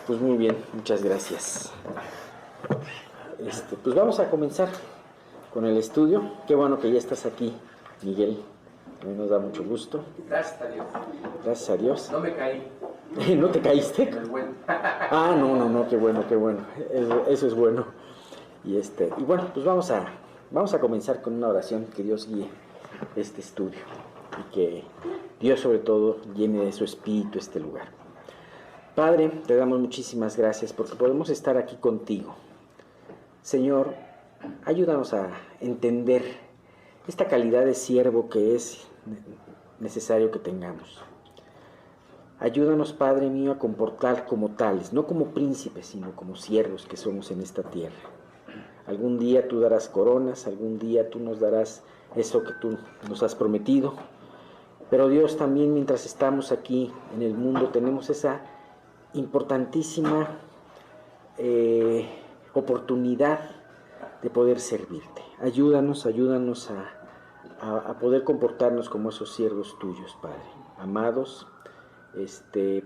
Pues muy bien, muchas gracias. Pues vamos a comenzar con el estudio. Qué bueno que ya estás aquí, Miguel. A mí nos da mucho gusto. Gracias a Dios. Gracias a Dios. No me caí. ¿No te caíste? En el buen. No, qué bueno. Eso es bueno. Y bueno, pues vamos a comenzar con una oración, que Dios guíe este estudio y que Dios sobre todo llene de su espíritu este lugar. Padre, te damos muchísimas gracias porque podemos estar aquí contigo. Señor, ayúdanos a entender esta calidad de siervo que es necesario que tengamos. Ayúdanos, Padre mío, a comportar como tales, no como príncipes, sino como siervos que somos en esta tierra. Algún día tú darás coronas, algún día tú nos darás eso que tú nos has prometido. Pero Dios, también mientras estamos aquí en el mundo tenemos esa importantísima oportunidad de poder servirte. Ayúdanos a poder comportarnos como esos siervos tuyos, Padre, amados,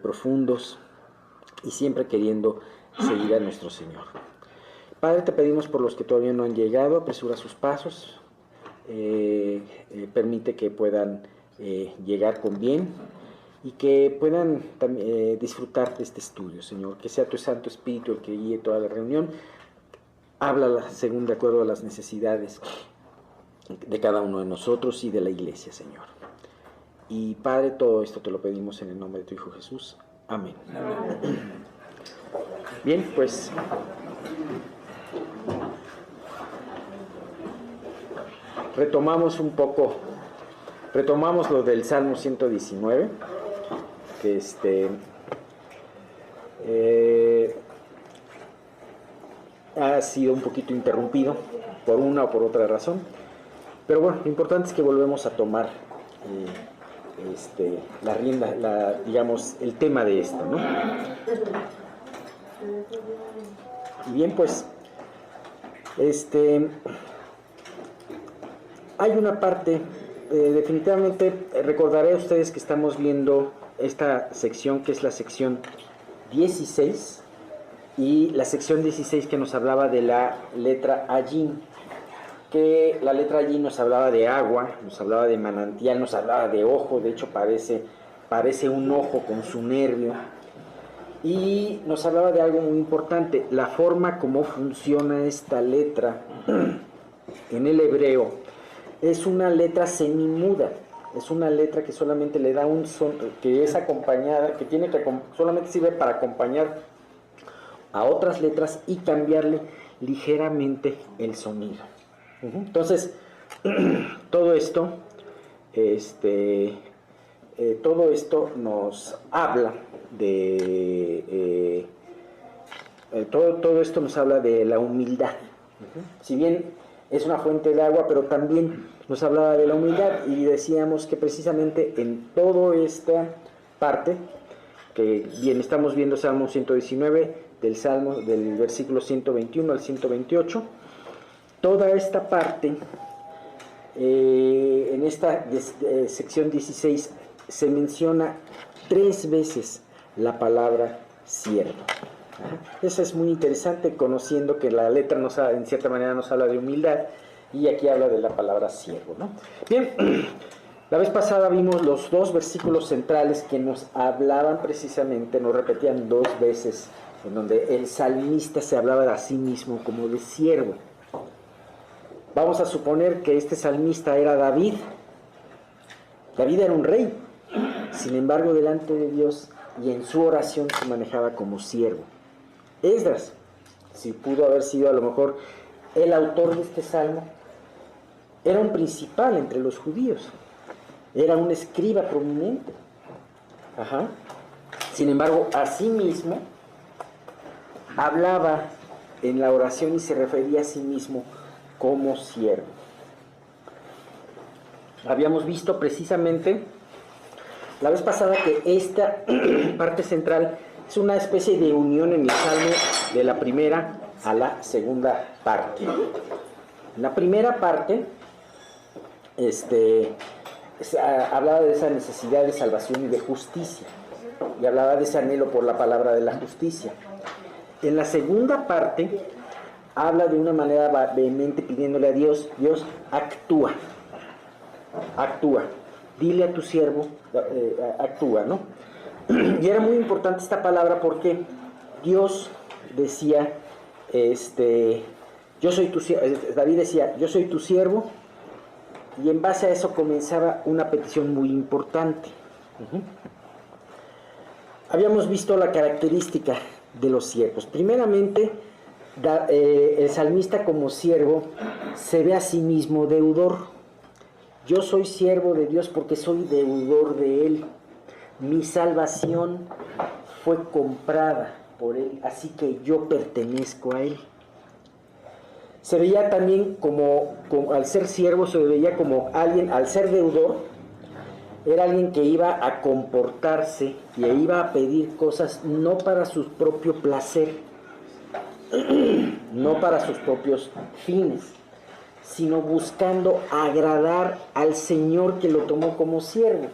profundos y siempre queriendo seguir a nuestro Señor. Padre, te pedimos por los que todavía no han llegado, apresura sus pasos, permite que puedan llegar con bien y que puedan disfrutar de este estudio, Señor. Que sea tu Santo Espíritu el que guíe toda la reunión. Háblala según de acuerdo a las necesidades de cada uno de nosotros y de la iglesia, Señor. Y Padre, todo esto te lo pedimos en el nombre de tu Hijo Jesús. Amén. Bien, pues retomamos lo del Salmo 119, que ha sido un poquito interrumpido por una o por otra razón, pero bueno, lo importante es que volvemos a tomar la rienda, digamos, el tema de esto, ¿no? Y bien, pues hay una parte, definitivamente recordaré a ustedes que estamos viendo esta sección, que es la sección 16, y la sección 16 que nos hablaba de la letra Ayin, que la letra Ayin nos hablaba de agua, nos hablaba de manantial, nos hablaba de ojo, de hecho parece un ojo con su nervio, y nos hablaba de algo muy importante, la forma como funciona esta letra en el hebreo. Es una letra semimuda, es una letra que solamente le da un son, que es acompañada, que solamente sirve para acompañar a otras letras y cambiarle ligeramente el sonido. Entonces, todo esto nos habla de todo esto nos habla de la humildad. Si bien es una fuente de agua, pero también nos hablaba de la humildad, y decíamos que precisamente en toda esta parte, que bien estamos viendo Salmo 119, del versículo 121 al 128, toda esta parte, en esta sección 16, se menciona 3 veces la palabra siervo. Eso es muy interesante, conociendo que la letra en cierta manera nos habla de humildad, y aquí habla de la palabra siervo, ¿no? Bien, la vez pasada vimos los 2 versículos centrales que nos hablaban precisamente, nos repetían 2 veces, en donde el salmista se hablaba de sí mismo como de siervo. Vamos a suponer que este salmista era David. David era un rey, sin embargo, delante de Dios y en su oración se manejaba como siervo. Esdras, si pudo haber sido a lo mejor el autor de este salmo, era un principal entre los judíos, era un escriba prominente. Sin embargo, a sí mismo hablaba en la oración y se refería a sí mismo como siervo. Habíamos visto precisamente la vez pasada que esta parte central es una especie de unión en el salmo de la primera a la segunda parte. En la primera parte hablaba de esa necesidad de salvación y de justicia. y hablaba de ese anhelo por la palabra de la justicia. En la segunda parte habla de una manera vehemente pidiéndole a Dios: Dios, actúa, dile a tu siervo, actúa, ¿no? Y era muy importante esta palabra porque Dios decía, yo soy tu siervo, David decía, yo soy tu siervo, y en base a eso comenzaba una petición muy importante. Habíamos visto la característica de los siervos. Primeramente, el salmista como siervo se ve a sí mismo deudor. Yo soy siervo de Dios porque soy deudor de Él. Mi salvación fue comprada por Él, así que yo pertenezco a Él. Se veía también como al ser siervo, se veía como alguien, al ser deudor, era alguien que iba a comportarse y iba a pedir cosas no para su propio placer, no para sus propios fines, sino buscando agradar al Señor que lo tomó como siervo.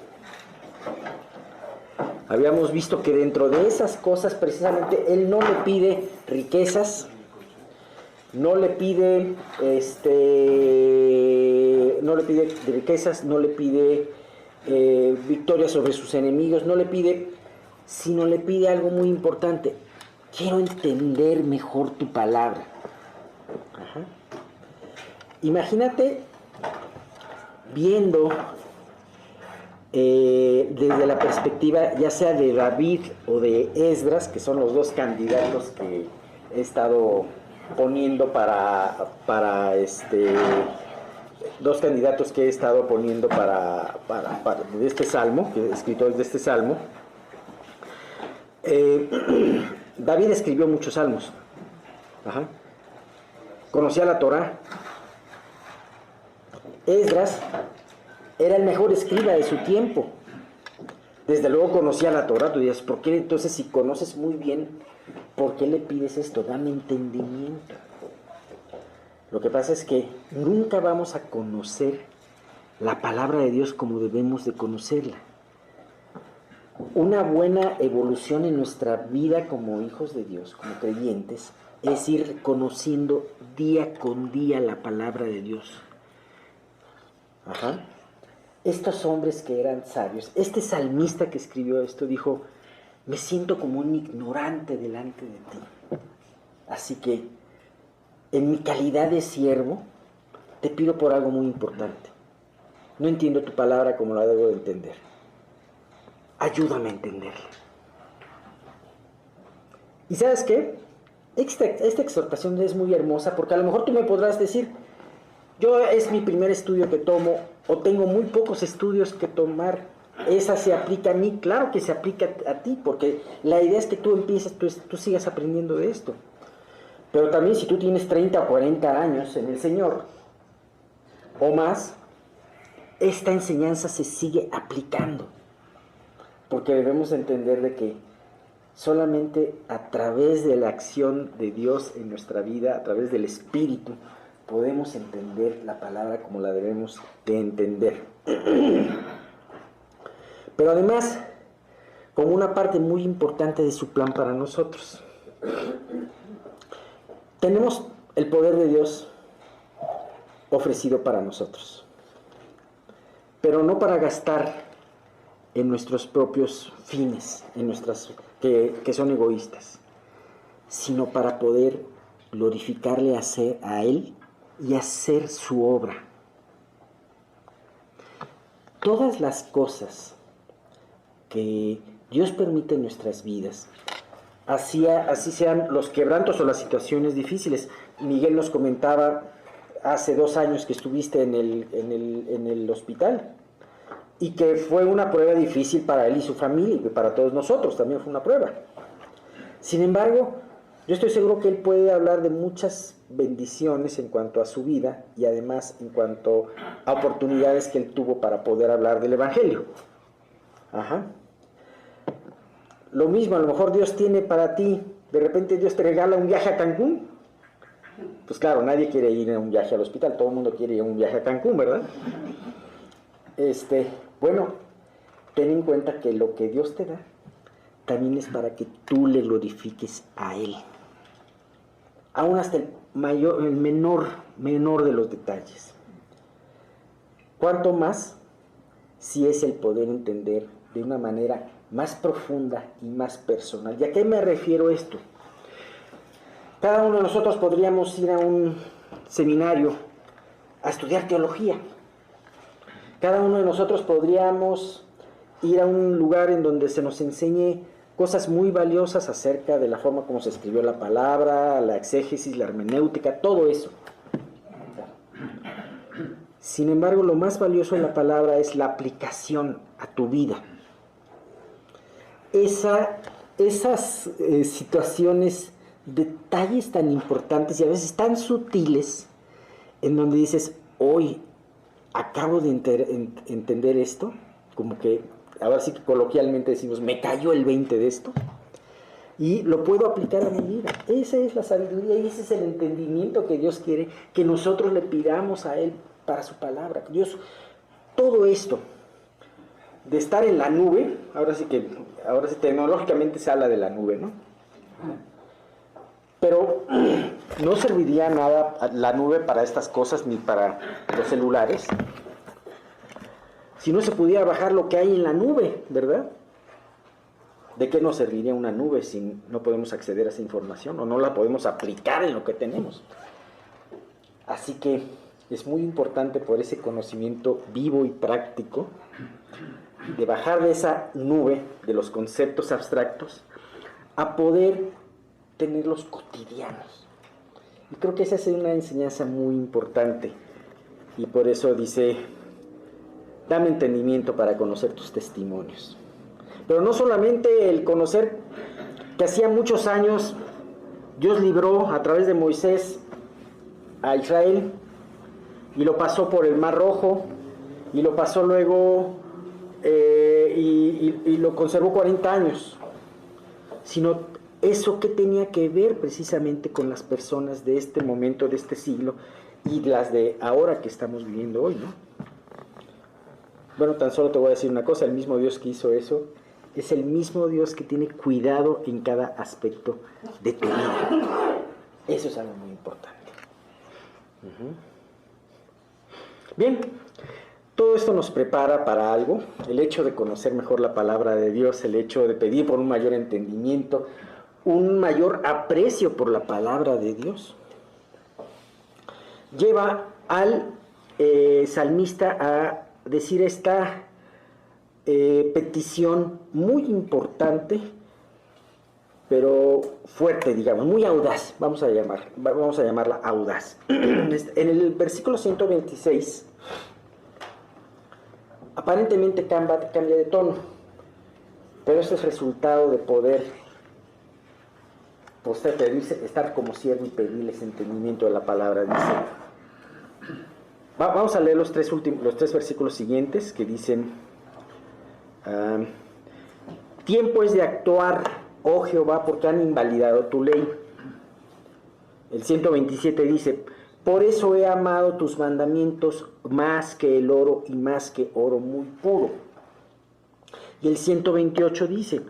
Habíamos visto que dentro de esas cosas precisamente Él no le pide riquezas, no le pide riquezas, no le pide victoria sobre sus enemigos, no le pide, sino le pide algo muy importante: quiero entender mejor tu palabra. Ajá. Imagínate viendo desde la perspectiva ya sea de David o de Esdras, que son los dos candidatos que he estado poniendo dos candidatos que he estado poniendo de este salmo, escritores de este salmo. David escribió muchos salmos. Ajá. Conocía la Torá. Esdras era el mejor escriba de su tiempo. Desde luego conocía la Torá. Tú dices, ¿por qué entonces, si conoces muy bien, por qué le pides esto? Dame entendimiento. Lo que pasa es que nunca vamos a conocer la palabra de Dios como debemos de conocerla. Una buena evolución en nuestra vida como hijos de Dios, como creyentes, es ir conociendo día con día la palabra de Dios. Ajá. Estos hombres que eran sabios, este salmista que escribió esto dijo: me siento como un ignorante delante de ti. Así que, en mi calidad de siervo, te pido por algo muy importante. No entiendo tu palabra como la debo de entender. Ayúdame a entenderla. ¿Y sabes qué? Esta exhortación es muy hermosa, porque a lo mejor tú me podrás decir: es mi primer estudio que tomo, o tengo muy pocos estudios que tomar. ¿Esa se aplica a mí? Claro que se aplica a ti, porque la idea es que tú empieces, tú sigas aprendiendo de esto. Pero también si tú tienes 30 o 40 años en el Señor, o más, esta enseñanza se sigue aplicando. Porque debemos entender de que solamente a través de la acción de Dios en nuestra vida, a través del Espíritu, podemos entender la palabra como la debemos de entender. Pero además, como una parte muy importante de su plan para nosotros, tenemos el poder de Dios ofrecido para nosotros, pero no para gastar en nuestros propios fines, que son egoístas, sino para poder glorificarle a Él y hacer su obra. Todas las cosas que Dios permite en nuestras vidas, así sean los quebrantos o las situaciones difíciles. Miguel nos comentaba hace 2 años que estuviste en el hospital, y que fue una prueba difícil para él y su familia, y para todos nosotros también fue una prueba. Sin embargo, yo estoy seguro que él puede hablar de muchas bendiciones en cuanto a su vida, y además en cuanto a oportunidades que él tuvo para poder hablar del Evangelio. Ajá. Lo mismo, a lo mejor Dios tiene para ti, de repente Dios te regala un viaje a Cancún. Pues claro, nadie quiere ir a un viaje al hospital, todo el mundo quiere ir a un viaje a Cancún, ¿verdad? Bueno, ten en cuenta que lo que Dios te da también es para que tú le glorifiques a Él. Aún hasta el menor de los detalles. ¿Cuánto más si es el poder entender de una manera más profunda y más personal? ¿Y a qué me refiero esto? Cada uno de nosotros podríamos ir a un seminario a estudiar teología. Cada uno de nosotros podríamos ir a un lugar en donde se nos enseñe cosas muy valiosas acerca de la forma como se escribió la palabra, la exégesis, la hermenéutica, todo eso. Sin embargo, lo más valioso de la palabra es la aplicación a tu vida. Esas situaciones, detalles tan importantes y a veces tan sutiles, en donde dices, hoy acabo de entender esto, como que, ahora sí que coloquialmente decimos, me cayó el 20 de esto, y lo puedo aplicar a mi vida. Esa es la sabiduría y ese es el entendimiento que Dios quiere que nosotros le pidamos a Él para su palabra. Dios, todo esto de estar en la nube, ahora sí tecnológicamente se habla de la nube, ¿no? Pero no serviría nada la nube para estas cosas ni para los celulares si no se pudiera bajar lo que hay en la nube, ¿verdad? ¿De qué nos serviría una nube si no podemos acceder a esa información o no la podemos aplicar en lo que tenemos? Así que es muy importante por ese conocimiento vivo y práctico de bajar de esa nube de los conceptos abstractos a poder tenerlos cotidianos. Y creo que esa es una enseñanza muy importante y por eso dice, dame entendimiento para conocer tus testimonios. Pero no solamente el conocer que hacía muchos años Dios libró a través de Moisés a Israel y lo pasó por el Mar Rojo y lo pasó luego y lo conservó 40 años, sino eso que tenía que ver precisamente con las personas de este momento, de este siglo y las de ahora que estamos viviendo hoy, ¿no? Bueno, tan solo te voy a decir una cosa, el mismo Dios que hizo eso es el mismo Dios que tiene cuidado en cada aspecto de tu vida. Eso es algo muy importante. Bien, todo esto nos prepara para algo, el hecho de conocer mejor la palabra de Dios, el hecho de pedir por un mayor entendimiento, un mayor aprecio por la palabra de Dios, lleva al salmista a decir esta petición muy importante, pero fuerte, digamos, muy audaz, vamos a llamarla audaz. En el versículo 126, aparentemente cambia de tono, pero esto es resultado de poder pedirse, estar como siervo y pedirles entendimiento de la palabra. Dice, vamos a leer los tres versículos siguientes que dicen, tiempo es de actuar, oh Jehová, porque han invalidado tu ley. El 127 dice, por eso he amado tus mandamientos más que el oro y más que oro muy puro. Y el 128 dice,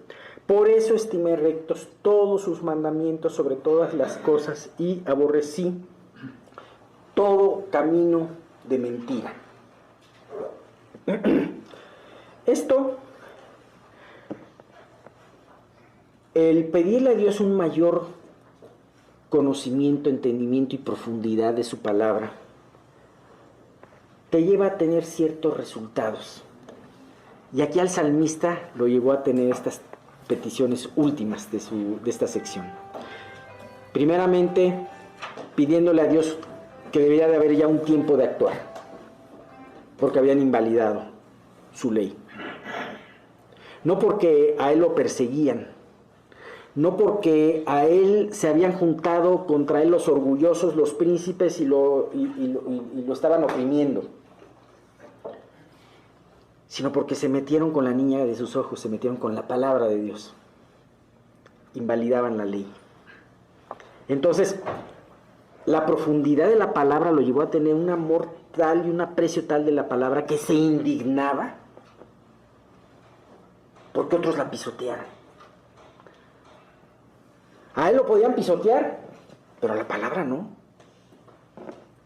por eso estimé rectos todos sus mandamientos sobre todas las cosas y aborrecí todo camino de mentira. Esto, el pedirle a Dios un mayor conocimiento, entendimiento y profundidad de su palabra, te lleva a tener ciertos resultados. Y aquí al salmista lo llevó a tener estas peticiones últimas de esta sección. Primeramente, pidiéndole a Dios que debería de haber ya un tiempo de actuar, porque habían invalidado su ley. No porque a él lo perseguían, no porque a él se habían juntado contra él los orgullosos, los príncipes y lo estaban oprimiendo, sino porque se metieron con la niña de sus ojos, se metieron con la palabra de Dios, invalidaban la ley. Entonces, la profundidad de la palabra lo llevó a tener un amor tal y un aprecio tal de la palabra que se indignaba porque otros la pisotearan. A él lo podían pisotear, pero a la palabra no.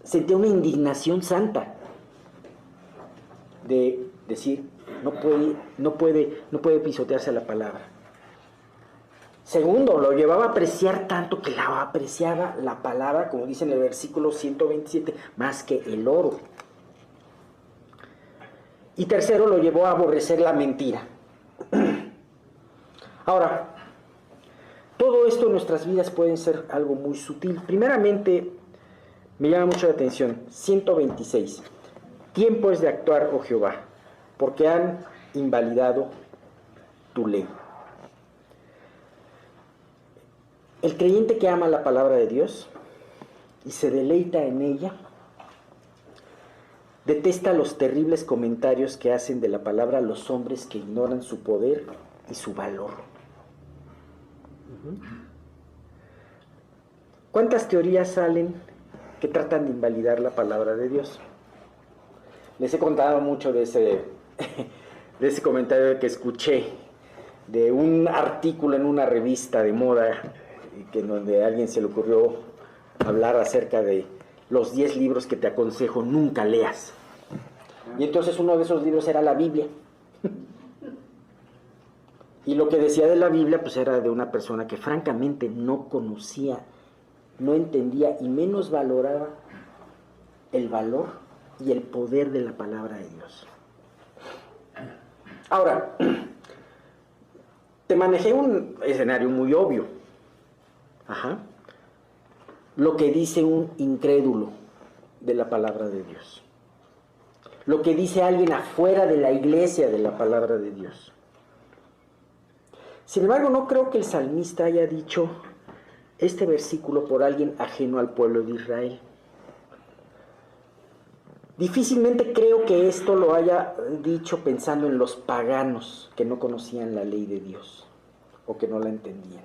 Sentía una indignación santa de decir, no puede pisotearse a la palabra. Segundo, lo llevaba a apreciar tanto que la apreciaba la palabra, como dice en el versículo 127, más que el oro. Y tercero, lo llevó a aborrecer la mentira. Ahora, todo esto en nuestras vidas puede ser algo muy sutil. Primeramente, me llama mucho la atención, 126. Tiempo es de actuar, oh Jehová, porque han invalidado tu ley. El creyente que ama la palabra de Dios y se deleita en ella, detesta los terribles comentarios que hacen de la palabra los hombres que ignoran su poder y su valor. ¿Cuántas teorías salen que tratan de invalidar la palabra de Dios? Les he contado mucho de ese comentario que escuché de un artículo en una revista de moda, donde a alguien se le ocurrió hablar acerca de los 10 libros que te aconsejo nunca leas. Y entonces uno de esos libros era la Biblia. Y lo que decía de la Biblia pues era de una persona que francamente no conocía, no entendía y menos valoraba el valor y el poder de la palabra de Dios. Ahora, te manejé un escenario muy obvio. Lo que dice un incrédulo de la palabra de Dios. Lo que dice alguien afuera de la iglesia de la palabra de Dios. Sin embargo, no creo que el salmista haya dicho este versículo por alguien ajeno al pueblo de Israel. Difícilmente creo que esto lo haya dicho pensando en los paganos que no conocían la ley de Dios o que no la entendían.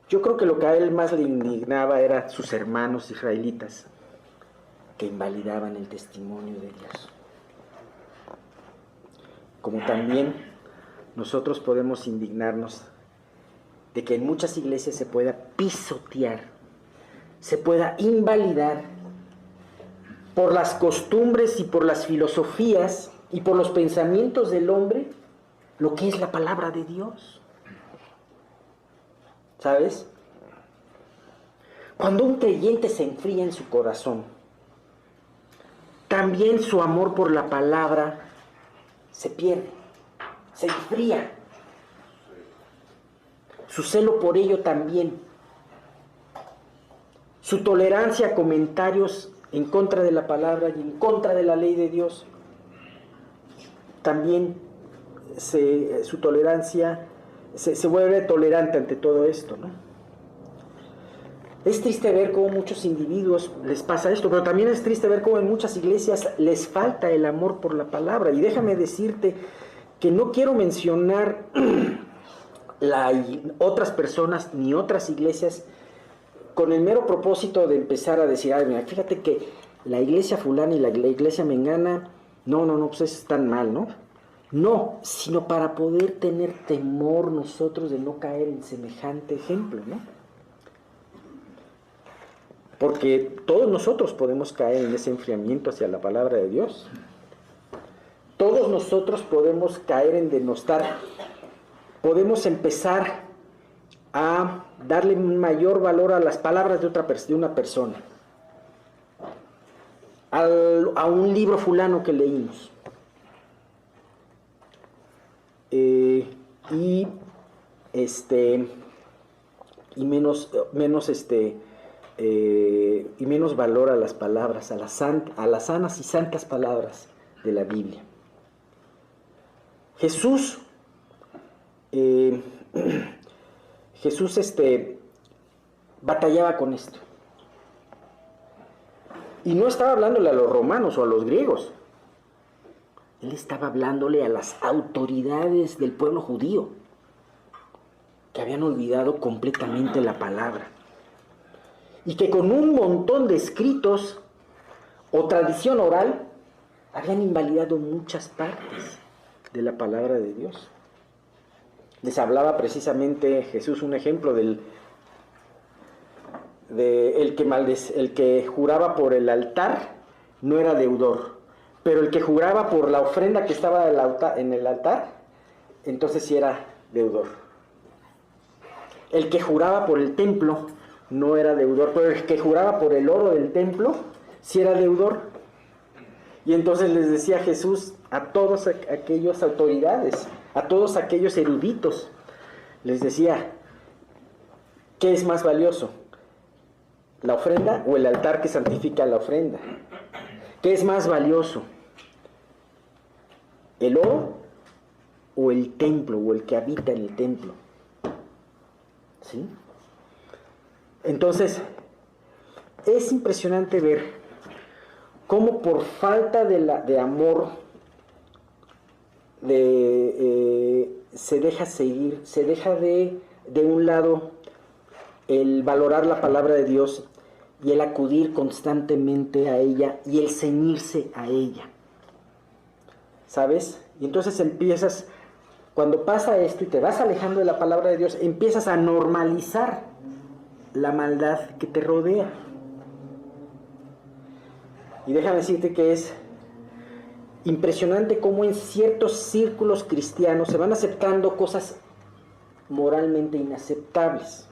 Yo creo que lo que a él más le indignaba eran sus hermanos israelitas que invalidaban el testimonio de Dios. Como también nosotros podemos indignarnos de que en muchas iglesias se pueda pisotear, se pueda invalidar por las costumbres y por las filosofías y por los pensamientos del hombre lo que es la palabra de Dios. ¿Sabes? Cuando un creyente se enfría en su corazón, también su amor por la palabra se pierde, se enfría. Su celo por ello también. Su tolerancia a comentarios en contra de la palabra y en contra de la ley de Dios. También su tolerancia se vuelve tolerante ante todo esto, ¿no? Es triste ver cómo muchos individuos les pasa esto, pero también es triste ver cómo en muchas iglesias les falta el amor por la palabra. Y déjame decirte que no quiero mencionar otras personas ni otras iglesias con el mero propósito de empezar a decir, ay, mira, fíjate que la iglesia fulana y la iglesia mengana, no, pues están mal, ¿no? No, sino para poder tener temor nosotros de no caer en semejante ejemplo, ¿no? Porque todos nosotros podemos caer en ese enfriamiento hacia la palabra de Dios. Todos nosotros podemos caer en denostar. Podemos empezar a darle un mayor valor a las palabras de una persona. A un libro fulano que leímos. Y menos valor a las palabras, a las sanas y santas palabras de la Biblia. Jesús batallaba con esto. Y no estaba hablándole a los romanos o a los griegos. Él estaba hablándole a las autoridades del pueblo judío, que habían olvidado completamente la palabra. Y que con un montón de escritos o tradición oral habían invalidado muchas partes de la palabra de Dios. Les hablaba precisamente Jesús un ejemplo el que juraba por el altar no era deudor, pero el que juraba por la ofrenda que estaba en el altar, entonces sí era deudor. El que juraba por el templo no era deudor, pero el que juraba por el oro del templo sí era deudor. Y entonces les decía Jesús a todas aquellas autoridades, a todos aquellos eruditos, les decía, ¿qué es más valioso? ¿La ofrenda o el altar que santifica la ofrenda? ¿Qué es más valioso? ¿El oro o el templo o el que habita en el templo? ¿Sí? Entonces, es impresionante ver cómo por falta de amor se deja seguir, se deja de un lado el valorar la palabra de Dios y el acudir constantemente a ella y el ceñirse a ella. ¿Sabes? Y entonces empiezas, cuando pasa esto y te vas alejando de la palabra de Dios, empiezas a normalizar la maldad que te rodea. Y déjame decirte que es impresionante cómo en ciertos círculos cristianos se van aceptando cosas moralmente inaceptables,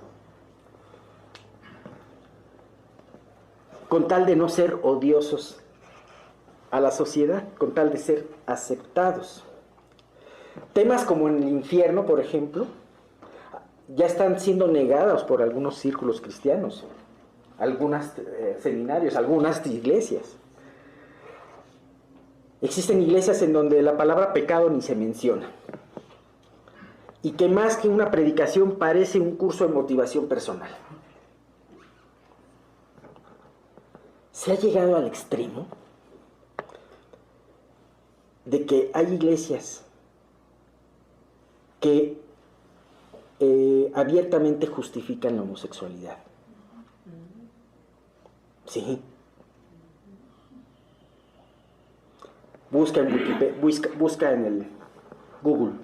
con tal de no ser odiosos a la sociedad, con tal de ser aceptados. Temas como en el infierno, por ejemplo, ya están siendo negados por algunos círculos cristianos, algunos seminarios, algunas iglesias. Existen iglesias en donde la palabra pecado ni se menciona, y que más que una predicación parece un curso de motivación personal. Se ha llegado al extremo de que hay iglesias que abiertamente justifican la homosexualidad. Sí. Busca en Wikipedia, busca en el Google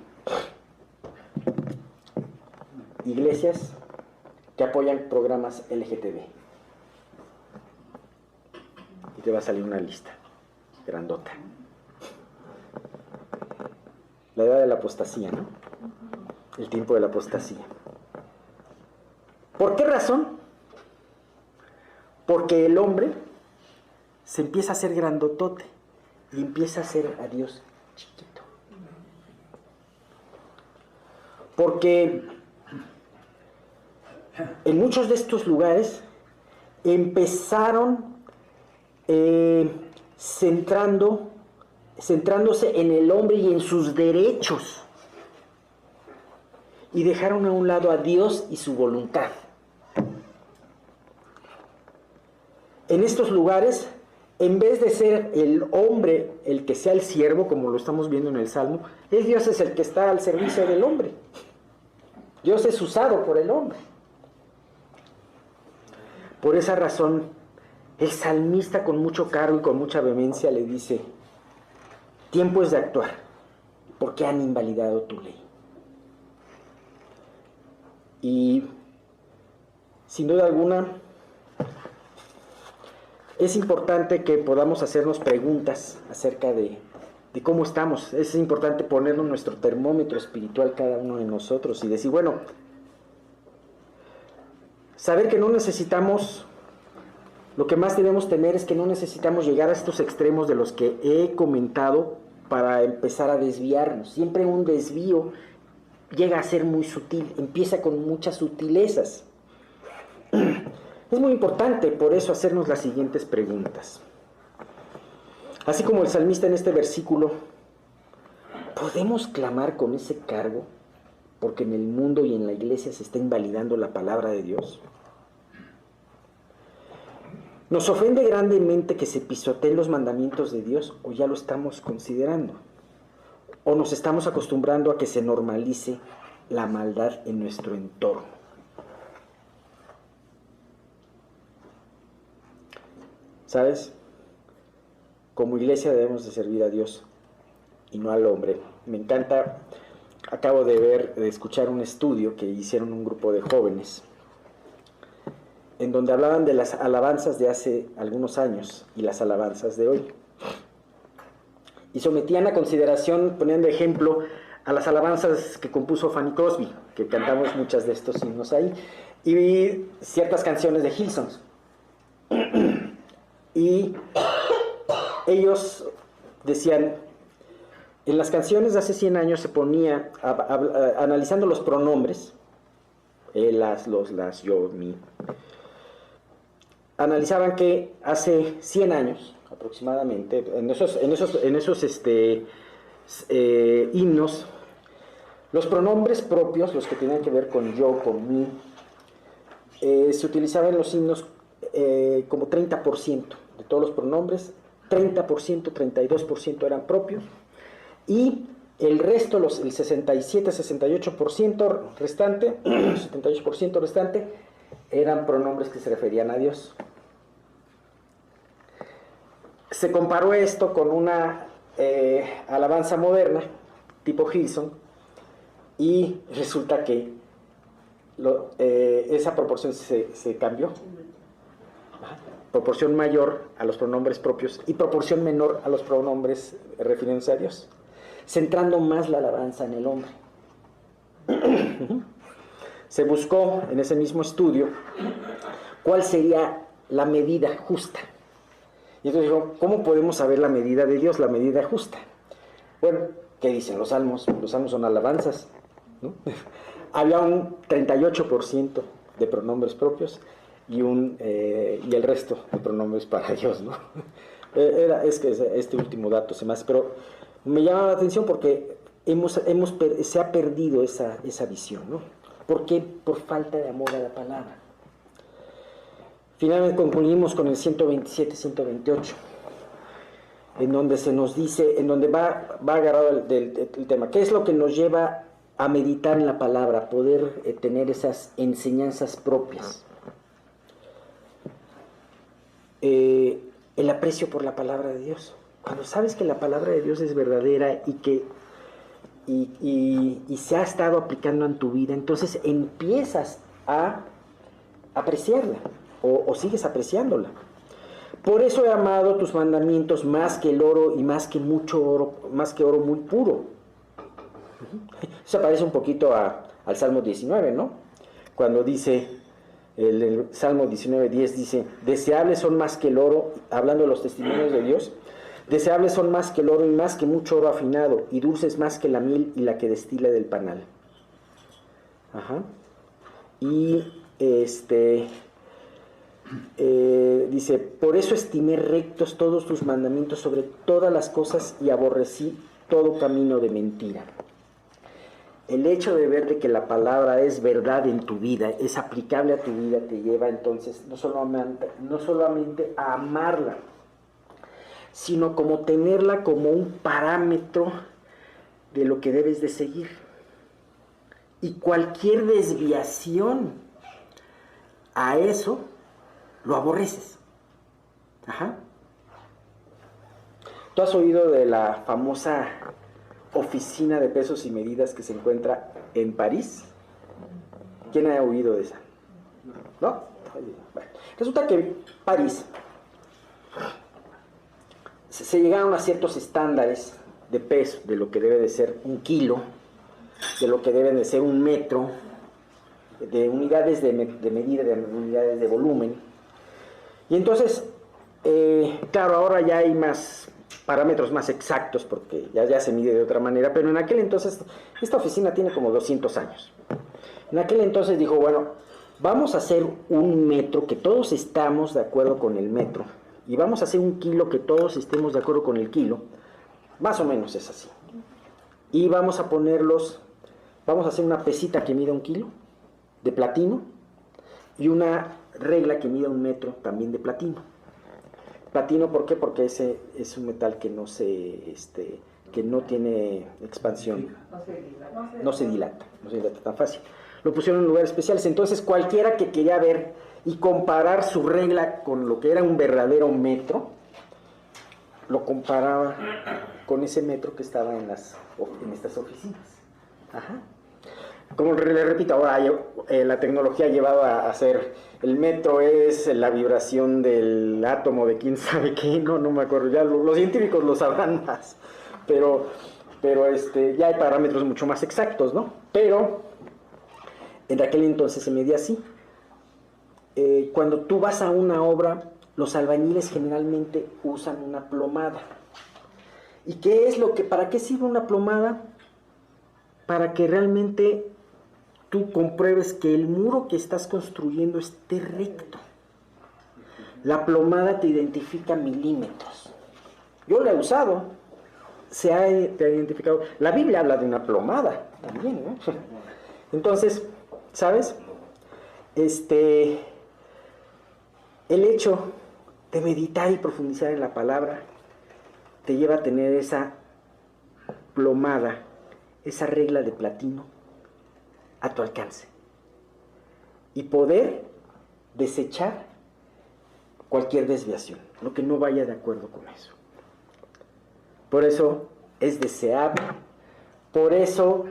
iglesias que apoyan programas LGTB y te va a salir una lista grandota. La edad de la apostasía, ¿no? El tiempo de la apostasía. ¿Por qué razón? Porque el hombre se empieza a hacer grandotote y empieza a hacer a Dios chiquito. Porque en muchos de estos lugares empezaron centrándose en el hombre y en sus derechos, y dejaron a un lado a Dios y su voluntad. En estos lugares, en vez de ser el hombre el que sea el siervo, como lo estamos viendo en el Salmo, Dios es el que está al servicio del hombre. Dios es usado por el hombre. Por esa razón, el salmista, con mucho cargo y con mucha vehemencia, le dice: tiempo es de actuar, porque han invalidado tu ley. Y sin duda alguna es importante que podamos hacernos preguntas acerca de cómo estamos. Es importante ponernos nuestro termómetro espiritual cada uno de nosotros y decir, bueno, saber que no necesitamos, lo que más debemos tener es que no necesitamos llegar a estos extremos de los que he comentado para empezar a desviarnos. Siempre un desvío llega a ser muy sutil, empieza con muchas sutilezas. Es muy importante por eso hacernos las siguientes preguntas. Así como el salmista en este versículo, ¿podemos clamar con ese cargo porque en el mundo y en la iglesia se está invalidando la palabra de Dios? ¿Nos ofende grandemente que se pisoteen los mandamientos de Dios o ya lo estamos considerando? ¿O nos estamos acostumbrando a que se normalice la maldad en nuestro entorno? ¿Sabes? Como iglesia debemos de servir a Dios y no al hombre. Me encanta acabo de escuchar un estudio que hicieron un grupo de jóvenes, en donde hablaban de las alabanzas de hace algunos años y las alabanzas de hoy. Y sometían a consideración, ponían de ejemplo a las alabanzas que compuso Fanny Crosby, que cantamos muchas de estos himnos ahí, y ciertas canciones de Hillsong. Y ellos decían, en las canciones de hace 100 años se ponía, analizando los pronombres, las, yo, mi, analizaban que hace 100 años aproximadamente, en esos himnos, los pronombres propios, los que tenían que ver con yo, con mí, se utilizaban en los himnos como 30% de todos los pronombres, 30%, 32% eran propios, y el resto, el 67-68% restante, 78% restante, eran pronombres que se referían a Dios. Se comparó esto con una alabanza moderna, tipo Hillsong, y resulta que esa proporción se cambió. Proporción mayor a los pronombres propios y proporción menor a los pronombres refiriéndose a Dios, centrando más la alabanza en el hombre. Se buscó en ese mismo estudio cuál sería la medida justa. Y entonces dijo, ¿cómo podemos saber la medida de Dios, la medida justa? Bueno, ¿qué dicen los salmos? Los salmos son alabanzas, ¿no? Había un 38% de pronombres propios y el resto de pronombres para Dios, ¿no? Es que este último dato se me hace, pero me llama la atención porque se ha perdido esa visión, ¿no? ¿Por qué? Por falta de amor a la palabra. Finalmente concluimos con el 127-128, en donde se nos dice, en donde va agarrado el tema, ¿qué es lo que nos lleva a meditar en la palabra, a poder tener esas enseñanzas propias? El aprecio por la palabra de Dios. Cuando sabes que la palabra de Dios es verdadera y que se ha estado aplicando en tu vida, entonces empiezas a apreciarla o sigues apreciándola. Por eso he amado tus mandamientos más que el oro y más que mucho oro, más que oro muy puro. Eso parece un poquito al Salmo 19, ¿no? Cuando dice, el Salmo 19:10 dice, deseables son más que el oro, hablando de los testimonios de Dios, deseables son más que el oro y más que mucho oro afinado, y dulces más que la miel y la que destila del panal. Ajá. Y dice, por eso estimé rectos todos tus mandamientos sobre todas las cosas y aborrecí todo camino de mentira. El hecho de ver de que la palabra es verdad en tu vida, es aplicable a tu vida, te lleva entonces no solamente a amarla, sino como tenerla como un parámetro de lo que debes de seguir. Y cualquier desviación a eso, lo aborreces. Ajá. ¿Tú has oído de la famosa oficina de pesos y medidas que se encuentra en París? ¿Quién ha oído de esa? ¿No? Bueno, resulta que en París se llegaron a ciertos estándares de peso, de lo que debe de ser un kilo, de lo que debe de ser un metro, de unidades de medida, de unidades de volumen. Y entonces, claro, ahora ya hay más parámetros más exactos porque ya se mide de otra manera, pero en aquel entonces, esta oficina tiene como 200 años. En aquel entonces dijo, bueno, vamos a hacer un metro que todos estamos de acuerdo con el metro, y vamos a hacer un kilo que todos estemos de acuerdo con el kilo, más o menos es así. Y vamos a hacer una pesita que mida 1 kilo de platino y una regla que mida 1 metro también de platino. Platino, ¿por qué? Porque ese es un metal que que no tiene expansión, no se dilata tan fácil. Lo pusieron en lugares especiales, entonces cualquiera que quería ver y comparar su regla con lo que era un verdadero metro, lo comparaba con ese metro que estaba en estas oficinas. Ajá. Como le repito, ahora la tecnología ha llevado a hacer, el metro es la vibración del átomo de quién sabe qué, no me acuerdo, ya los científicos lo sabrán más, pero ya hay parámetros mucho más exactos, ¿no? Pero en aquel entonces se medía así. Cuando tú vas a una obra, los albañiles generalmente usan una plomada. ¿Y qué es para qué sirve una plomada? Para que realmente tú compruebes que el muro que estás construyendo esté recto. La plomada te identifica milímetros. Yo la he usado, te ha identificado. La Biblia habla de una plomada también, ¿no? Entonces, ¿sabes? El hecho de meditar y profundizar en la palabra te lleva a tener esa plomada, esa regla de platino a tu alcance y poder desechar cualquier desviación, lo que no vaya de acuerdo con eso. Por eso es deseable, por eso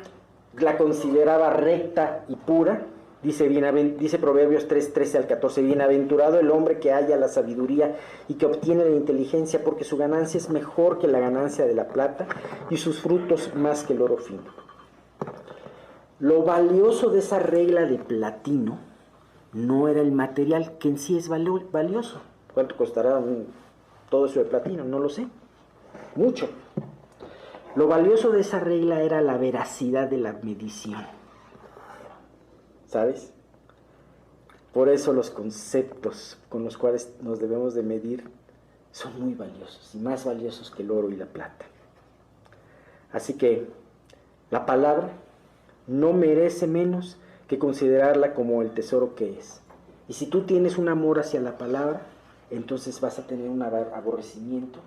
la consideraba recta y pura. Dice Proverbios 3, 13 al 14, bienaventurado el hombre que halla la sabiduría y que obtiene la inteligencia, porque su ganancia es mejor que la ganancia de la plata y sus frutos más que el oro fino. Lo valioso de esa regla de platino no era el material, que en sí es valioso. ¿Cuánto costará todo eso de platino? No lo sé. Mucho. Lo valioso de esa regla era la veracidad de la medición. ¿Sabes? Por eso los conceptos con los cuales nos debemos de medir son muy valiosos y más valiosos que el oro y la plata. Así que la palabra no merece menos que considerarla como el tesoro que es. Y si tú tienes un amor hacia la palabra, entonces vas a tener un aborrecimiento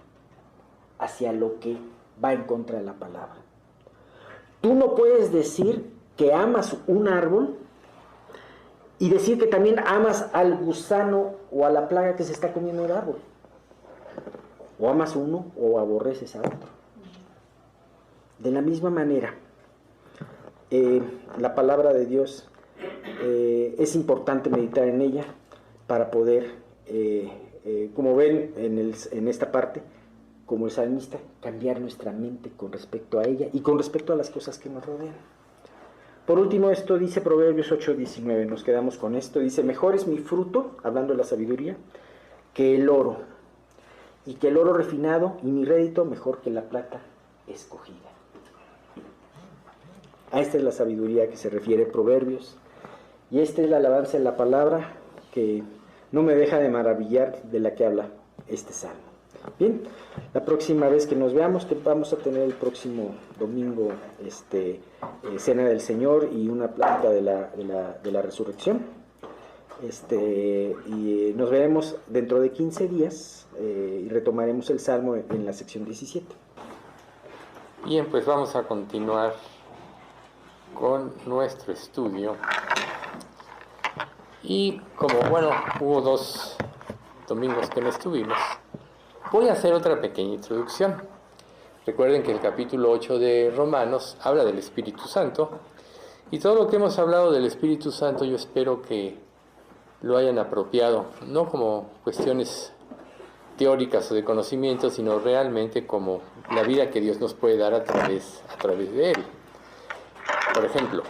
hacia lo que va en contra de la palabra. Tú no puedes decir que amas un árbol y decir que también amas al gusano o a la plaga que se está comiendo el árbol. O amas uno o aborreces a otro. De la misma manera, la palabra de Dios es importante meditar en ella para poder, como ven en esta parte, como el salmista, cambiar nuestra mente con respecto a ella y con respecto a las cosas que nos rodean. Por último, esto dice Proverbios 8:19, nos quedamos con esto, dice, mejor es mi fruto, hablando de la sabiduría, que el oro, y que el oro refinado, y mi rédito mejor que la plata escogida. A esta es la sabiduría que se refiere Proverbios, y esta es la alabanza en la palabra que no me deja de maravillar de la que habla este salmo. Bien, la próxima vez que nos veamos, que vamos a tener el próximo domingo, Cena del Señor y una plática de la resurrección. Y nos veremos dentro de 15 días y retomaremos el Salmo en la sección 17. Bien, pues vamos a continuar con nuestro estudio. Y como, hubo 2 domingos que no estuvimos, voy a hacer otra pequeña introducción. Recuerden que el capítulo 8 de Romanos habla del Espíritu Santo, y todo lo que hemos hablado del Espíritu Santo yo espero que lo hayan apropiado, no como cuestiones teóricas o de conocimiento, sino realmente como la vida que Dios nos puede dar a través de Él. Por ejemplo,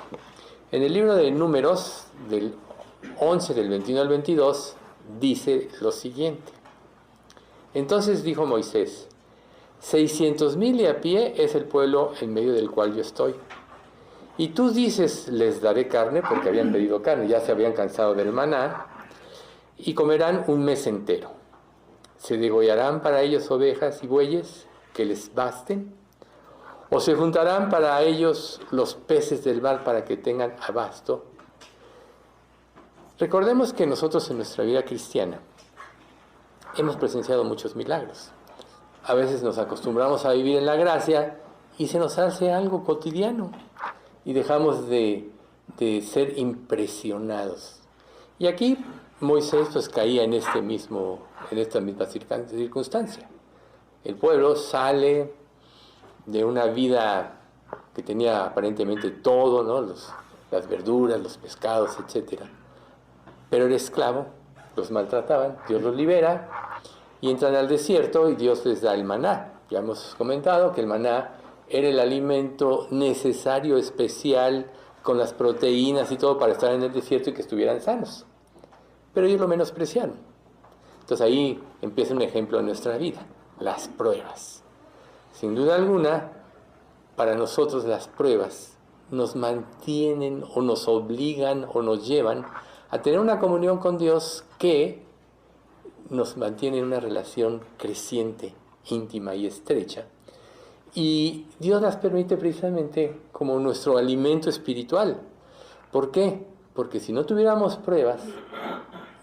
en el libro de Números, del 11, del 21 al 22, dice lo siguiente. Entonces dijo Moisés, 600,000 y a pie es el pueblo en medio del cual yo estoy. Y tú dices, les daré carne, porque habían pedido carne, ya se habían cansado del maná, y comerán un mes entero. Se degollarán para ellos ovejas y bueyes que les basten, o se juntarán para ellos los peces del mar para que tengan abasto. Recordemos que nosotros en nuestra vida cristiana hemos presenciado muchos milagros. A veces nos acostumbramos a vivir en la gracia y se nos hace algo cotidiano y dejamos de ser impresionados. Y aquí Moisés pues caía en esta misma circunstancia. El pueblo sale de una vida que tenía aparentemente todo, ¿no? Las verduras, los pescados, etc. Pero era esclavo, los maltrataban, Dios los libera y entran al desierto y Dios les da el maná. Ya hemos comentado que el maná era el alimento necesario, especial, con las proteínas y todo para estar en el desierto y que estuvieran sanos. Pero ellos lo menospreciaron. Entonces ahí empieza un ejemplo en nuestra vida, las pruebas. Sin duda alguna, para nosotros las pruebas nos mantienen o nos obligan o nos llevan a tener una comunión con Dios que nos mantiene en una relación creciente, íntima y estrecha. Y Dios las permite precisamente como nuestro alimento espiritual. ¿Por qué? Porque si no tuviéramos pruebas,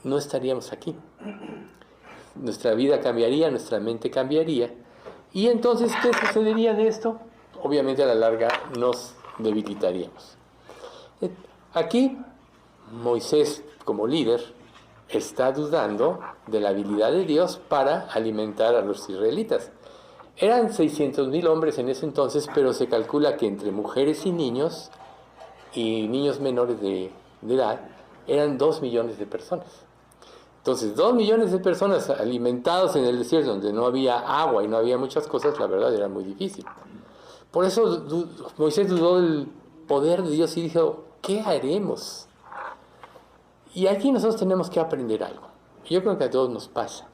no estaríamos aquí. Nuestra vida cambiaría, nuestra mente cambiaría. Y entonces, ¿qué sucedería de esto? Obviamente a la larga nos debilitaríamos. Aquí, Moisés, como líder, está dudando de la habilidad de Dios para alimentar a los israelitas. Eran 600,000 hombres en ese entonces, pero se calcula que entre mujeres y niños menores de edad, eran 2 millones de personas. Entonces, 2 millones de personas alimentados en el desierto, donde no había agua y no había muchas cosas, la verdad era muy difícil. Por eso Moisés dudó del poder de Dios y dijo, ¿qué haremos? Y aquí nosotros tenemos que aprender algo. Yo creo que a todos nos pasa.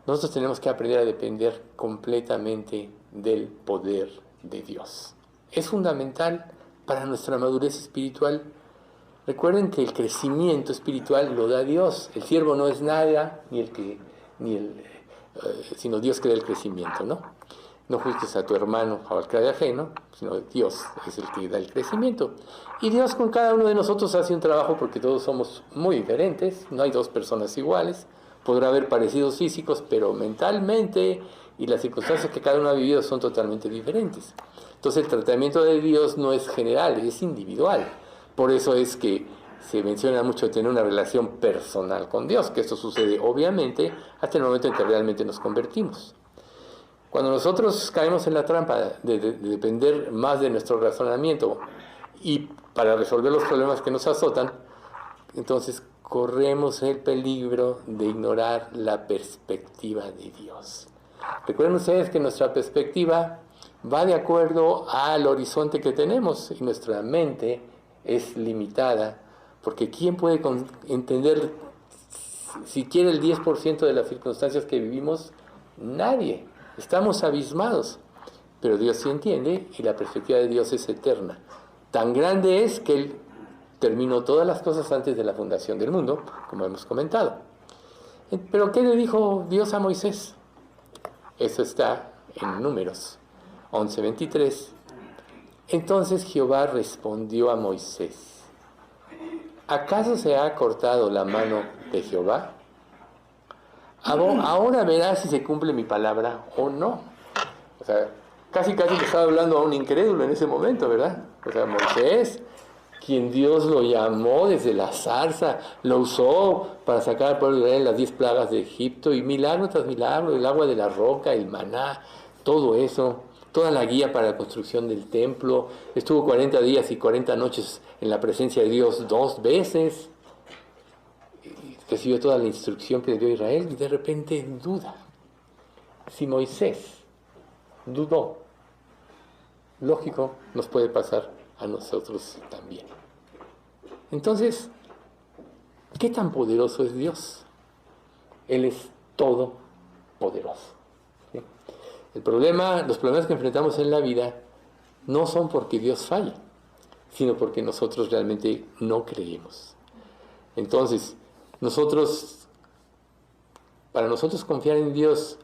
Nosotros tenemos que aprender a depender completamente del poder de Dios. Es fundamental para nuestra madurez espiritual. Recuerden que el crecimiento espiritual lo da Dios. El siervo no es nada, sino Dios que da el crecimiento, ¿no? No juzgues a tu hermano o al que de ajeno, sino Dios es el que da el crecimiento. Y Dios con cada uno de nosotros hace un trabajo porque todos somos muy diferentes, no hay dos personas iguales. Podrá haber parecidos físicos, pero mentalmente y las circunstancias que cada uno ha vivido son totalmente diferentes. Entonces el tratamiento de Dios no es general, es individual. Por eso es que se menciona mucho tener una relación personal con Dios, que esto sucede obviamente hasta el momento en que realmente nos convertimos. Cuando nosotros caemos en la trampa de depender más de nuestro razonamiento y para resolver los problemas que nos azotan, entonces corremos el peligro de ignorar la perspectiva de Dios. Recuerden ustedes que nuestra perspectiva va de acuerdo al horizonte que tenemos y nuestra mente es limitada, porque ¿quién puede entender siquiera el 10% de las circunstancias que vivimos? Nadie. Estamos abismados. Pero Dios sí entiende y la perspectiva de Dios es eterna. Tan grande es que Él terminó todas las cosas antes de la fundación del mundo, como hemos comentado. Pero ¿qué le dijo Dios a Moisés? Eso está en Números 11:23. Entonces Jehová respondió a Moisés, ¿acaso se ha cortado la mano de Jehová? Ahora verás si se cumple mi palabra o no. O sea, casi le estaba hablando a un incrédulo en ese momento, ¿verdad? O sea, Moisés, quien Dios lo llamó desde la zarza, lo usó para sacar al pueblo de Israel las 10 plagas de Egipto, y milagro tras milagro, el agua de la roca, el maná, todo eso, toda la guía para la construcción del templo. Estuvo 40 días y 40 noches en la presencia de Dios 2 veces. Recibió toda la instrucción que le dio a Israel y de repente duda. Si Moisés dudó, lógico, nos puede pasar a nosotros también. Entonces, ¿qué tan poderoso es Dios? Él es todopoderoso. ¿Sí? Los problemas que enfrentamos en la vida no son porque Dios falla, sino porque nosotros realmente no creemos. Entonces, para nosotros confiar en Dios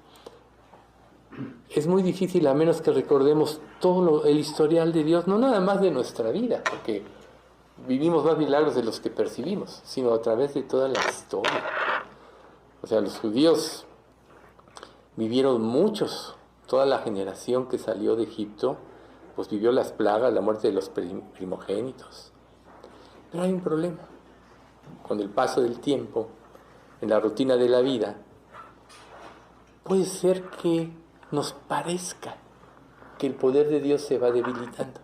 es muy difícil a menos que recordemos todo el historial de Dios, no nada más de nuestra vida, porque vivimos más milagros de los que percibimos, sino a través de toda la historia. O sea, los judíos vivieron muchos, toda la generación que salió de Egipto, pues vivió las plagas, la muerte de los primogénitos. Pero hay un problema. Con el paso del tiempo, en la rutina de la vida, puede ser que nos parezca que el poder de Dios se va debilitando.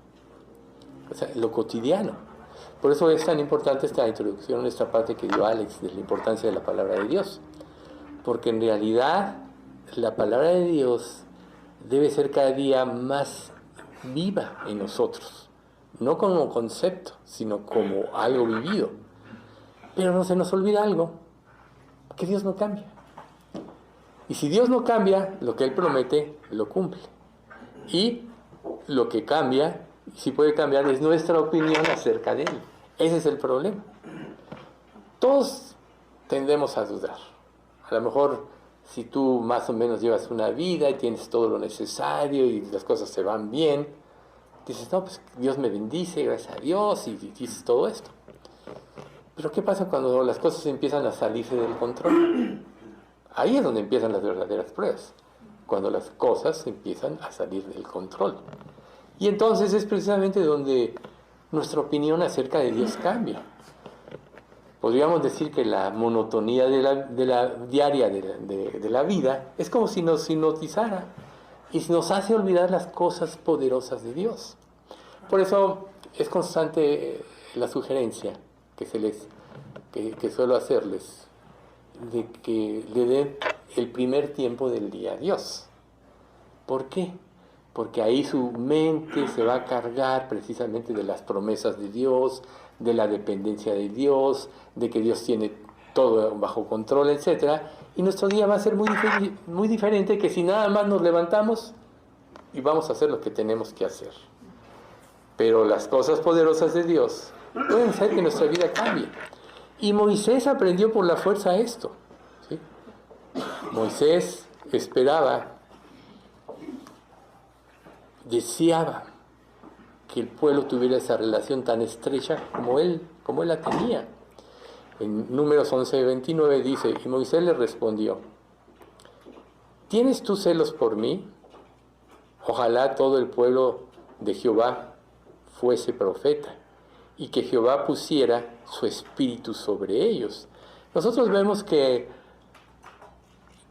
O sea, lo cotidiano. Por eso es tan importante esta introducción, esta parte que dio Alex, de la importancia de la palabra de Dios. Porque en realidad la palabra de Dios debe ser cada día más viva en nosotros. No como concepto, sino como algo vivido. Pero no se nos olvida algo, que Dios no cambia. Y si Dios no cambia, lo que Él promete, lo cumple. Y lo que cambia, si puede cambiar, es nuestra opinión acerca de Él. Ese es el problema. Todos tendemos a dudar. A lo mejor, si tú más o menos llevas una vida y tienes todo lo necesario y las cosas se van bien, dices, no, pues Dios me bendice, gracias a Dios, y dices todo esto. Pero ¿qué pasa cuando las cosas empiezan a salirse del control? Ahí es donde empiezan las verdaderas pruebas, cuando las cosas empiezan a salir del control. Y entonces es precisamente donde nuestra opinión acerca de Dios cambia. Podríamos decir que la monotonía de la diaria de la vida es como si nos hipnotizara y nos hace olvidar las cosas poderosas de Dios. Por eso es constante la sugerencia que suelo hacerles, de que le den el primer tiempo del día a Dios. ¿Por qué? Porque ahí su mente se va a cargar precisamente de las promesas de Dios, de la dependencia de Dios, de que Dios tiene todo bajo control, etc. Y nuestro día va a ser muy diferente que si nada más nos levantamos y vamos a hacer lo que tenemos que hacer. Pero las cosas poderosas de Dios pueden hacer que nuestra vida cambie. Y Moisés aprendió por la fuerza esto, ¿sí? Moisés esperaba, deseaba que el pueblo tuviera esa relación tan estrecha como él la tenía. En Números 11:29 dice, y Moisés le respondió, ¿tienes tú celos por mí? Ojalá todo el pueblo de Jehová fuese profeta, y que Jehová pusiera su espíritu sobre ellos. Nosotros vemos que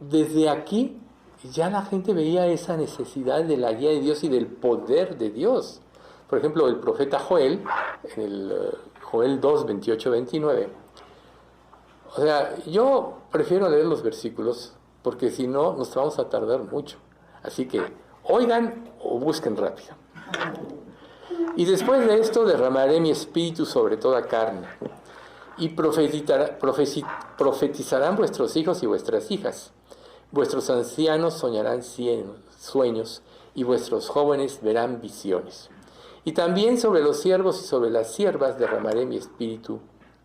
desde aquí ya la gente veía esa necesidad de la guía de Dios y del poder de Dios. Por ejemplo, el profeta Joel, en el Joel 2, 28, 29. O sea, yo prefiero leer los versículos porque si no nos vamos a tardar mucho. Así que oigan o busquen rápido. Y después de esto derramaré mi espíritu sobre toda carne, y profetizarán vuestros hijos y vuestras hijas. Vuestros ancianos soñarán sueños, y vuestros jóvenes verán visiones. Y también sobre los siervos y sobre las siervas derramaré mi espíritu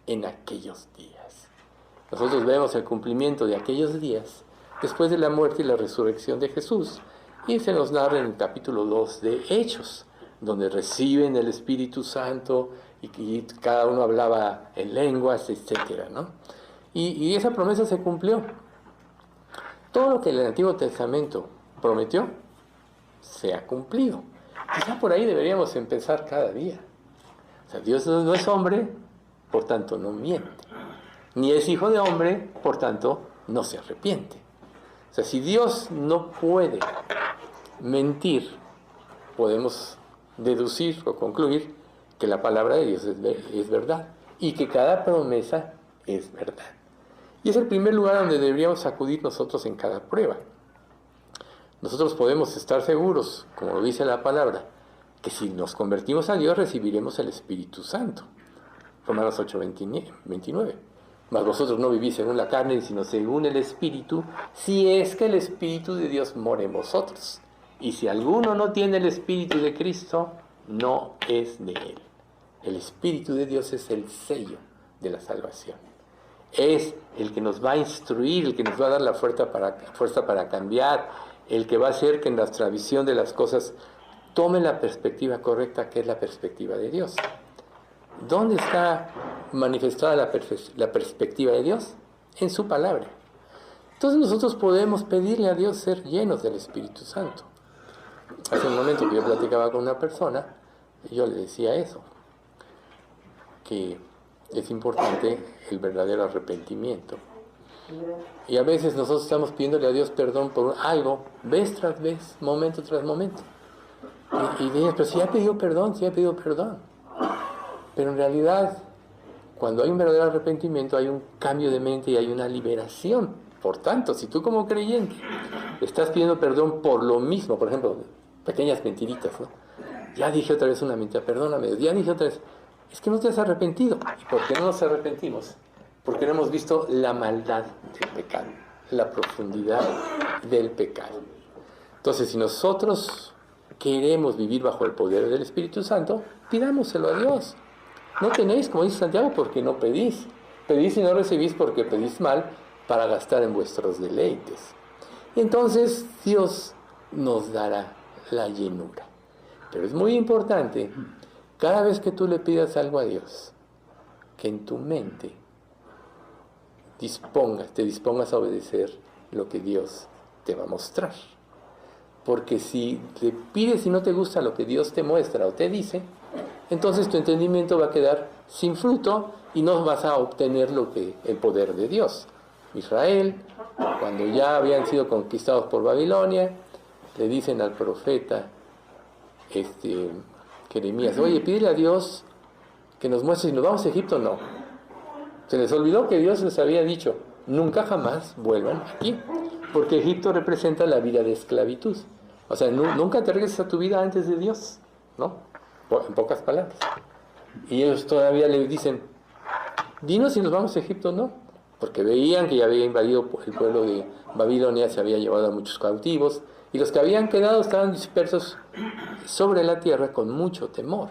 en aquellos días. Nosotros vemos el cumplimiento de aquellos días después de la muerte y la resurrección de Jesús, y se nos narra en el capítulo 2 de Hechos, donde reciben el Espíritu Santo y cada uno hablaba en lenguas, etc., ¿no? Y esa promesa se cumplió. Todo lo que el Antiguo Testamento prometió se ha cumplido. Quizá por ahí deberíamos empezar cada día. O sea, Dios no es hombre, por tanto no miente. Ni es hijo de hombre, por tanto no se arrepiente. O sea, si Dios no puede mentir, podemos deducir o concluir que la palabra de Dios es verdad y que cada promesa es verdad. Y es el primer lugar donde deberíamos acudir nosotros en cada prueba. Nosotros podemos estar seguros, como lo dice la palabra, que si nos convertimos a Dios recibiremos el Espíritu Santo. Romanos 8, 29. Mas vosotros no vivís según la carne, sino según el Espíritu, si es que el Espíritu de Dios mora en vosotros. Y si alguno no tiene el Espíritu de Cristo, no es de Él. El Espíritu de Dios es el sello de la salvación. Es el que nos va a instruir, el que nos va a dar la fuerza para cambiar, el que va a hacer que en nuestra visión de las cosas tome la perspectiva correcta, que es la perspectiva de Dios. ¿Dónde está manifestada la perspectiva de Dios? En su palabra. Entonces nosotros podemos pedirle a Dios ser llenos del Espíritu Santo. Hace un momento que yo platicaba con una persona, y yo le decía eso, que es importante el verdadero arrepentimiento. Y a veces nosotros estamos pidiéndole a Dios perdón por algo, vez tras vez, momento tras momento. Y dices, pero si ya pidió perdón, si ya pidió perdón. Pero en realidad, cuando hay un verdadero arrepentimiento, hay un cambio de mente y hay una liberación. Por tanto, si tú como creyente estás pidiendo perdón por lo mismo, por ejemplo, pequeñas mentiritas, ¿no? Ya dije otra vez una mentira, perdóname, ya dije otra vez, es que no te has arrepentido. ¿Y por qué no nos arrepentimos? Porque no hemos visto la maldad del pecado, la profundidad del pecado. Entonces, si nosotros queremos vivir bajo el poder del Espíritu Santo, pidámoselo a Dios. No tenéis, como dice Santiago, porque no pedís. Pedís y no recibís porque pedís mal para gastar en vuestros deleites. Y entonces Dios nos dará la llenura. Pero es muy importante, cada vez que tú le pidas algo a Dios, que en tu mente te dispongas a obedecer lo que Dios te va a mostrar. Porque si le pides y no te gusta lo que Dios te muestra o te dice, entonces tu entendimiento va a quedar sin fruto y no vas a obtener el poder de Dios. Israel, cuando ya habían sido conquistados por Babilonia, le dicen al profeta Jeremías, oye, pídele a Dios que nos muestre si nos vamos a Egipto o no. Se les olvidó que Dios les había dicho, nunca jamás vuelvan aquí, porque Egipto representa la vida de esclavitud. O sea, nunca te regreses a tu vida antes de Dios, ¿no? En pocas palabras. Y ellos todavía le dicen, dinos si nos vamos a Egipto o no, porque veían que ya había invadido el pueblo de Babilonia, se había llevado a muchos cautivos, y los que habían quedado estaban dispersos sobre la tierra con mucho temor.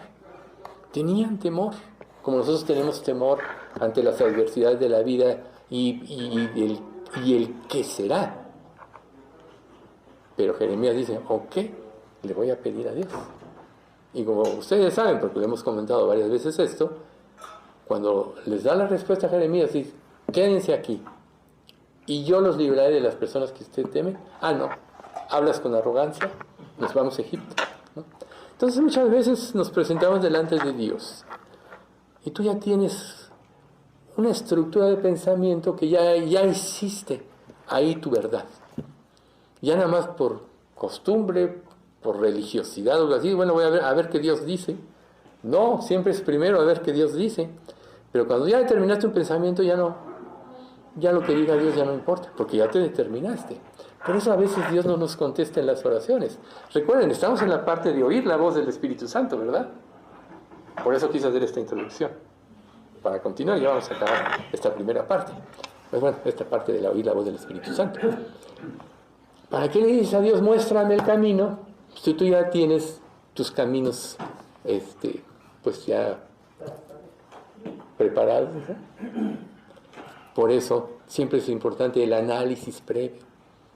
Tenían temor, como nosotros tenemos temor ante las adversidades de la vida y el qué será. Pero Jeremías dice, ok, le voy a pedir a Dios. Y como ustedes saben, porque lo hemos comentado varias veces esto, cuando les da la respuesta a Jeremías, dice, quédense aquí, y yo los libraré de las personas que usted teme. Ah, no, hablas con arrogancia, nos vamos a Egipto, ¿no? Entonces muchas veces nos presentamos delante de Dios, y tú ya tienes una estructura de pensamiento que ya hiciste ahí tu verdad. Ya nada más por costumbre, por religiosidad o algo así, bueno, voy a ver qué Dios dice. No, siempre es primero a ver qué Dios dice. Pero cuando ya determinaste un pensamiento, ya lo que diga Dios ya no importa, porque ya te determinaste. Por eso a veces Dios no nos contesta en las oraciones. Recuerden, estamos en la parte de oír la voz del Espíritu Santo, ¿verdad? Por eso quise hacer esta introducción. Para continuar, ya vamos a acabar esta primera parte. Pues bueno, esta parte de oír la voz del Espíritu Santo. ¿Para qué le dices a Dios, muéstrame el camino? Si tú ya tienes tus caminos, pues ya preparados, ¿no? Por eso siempre es importante el análisis previo.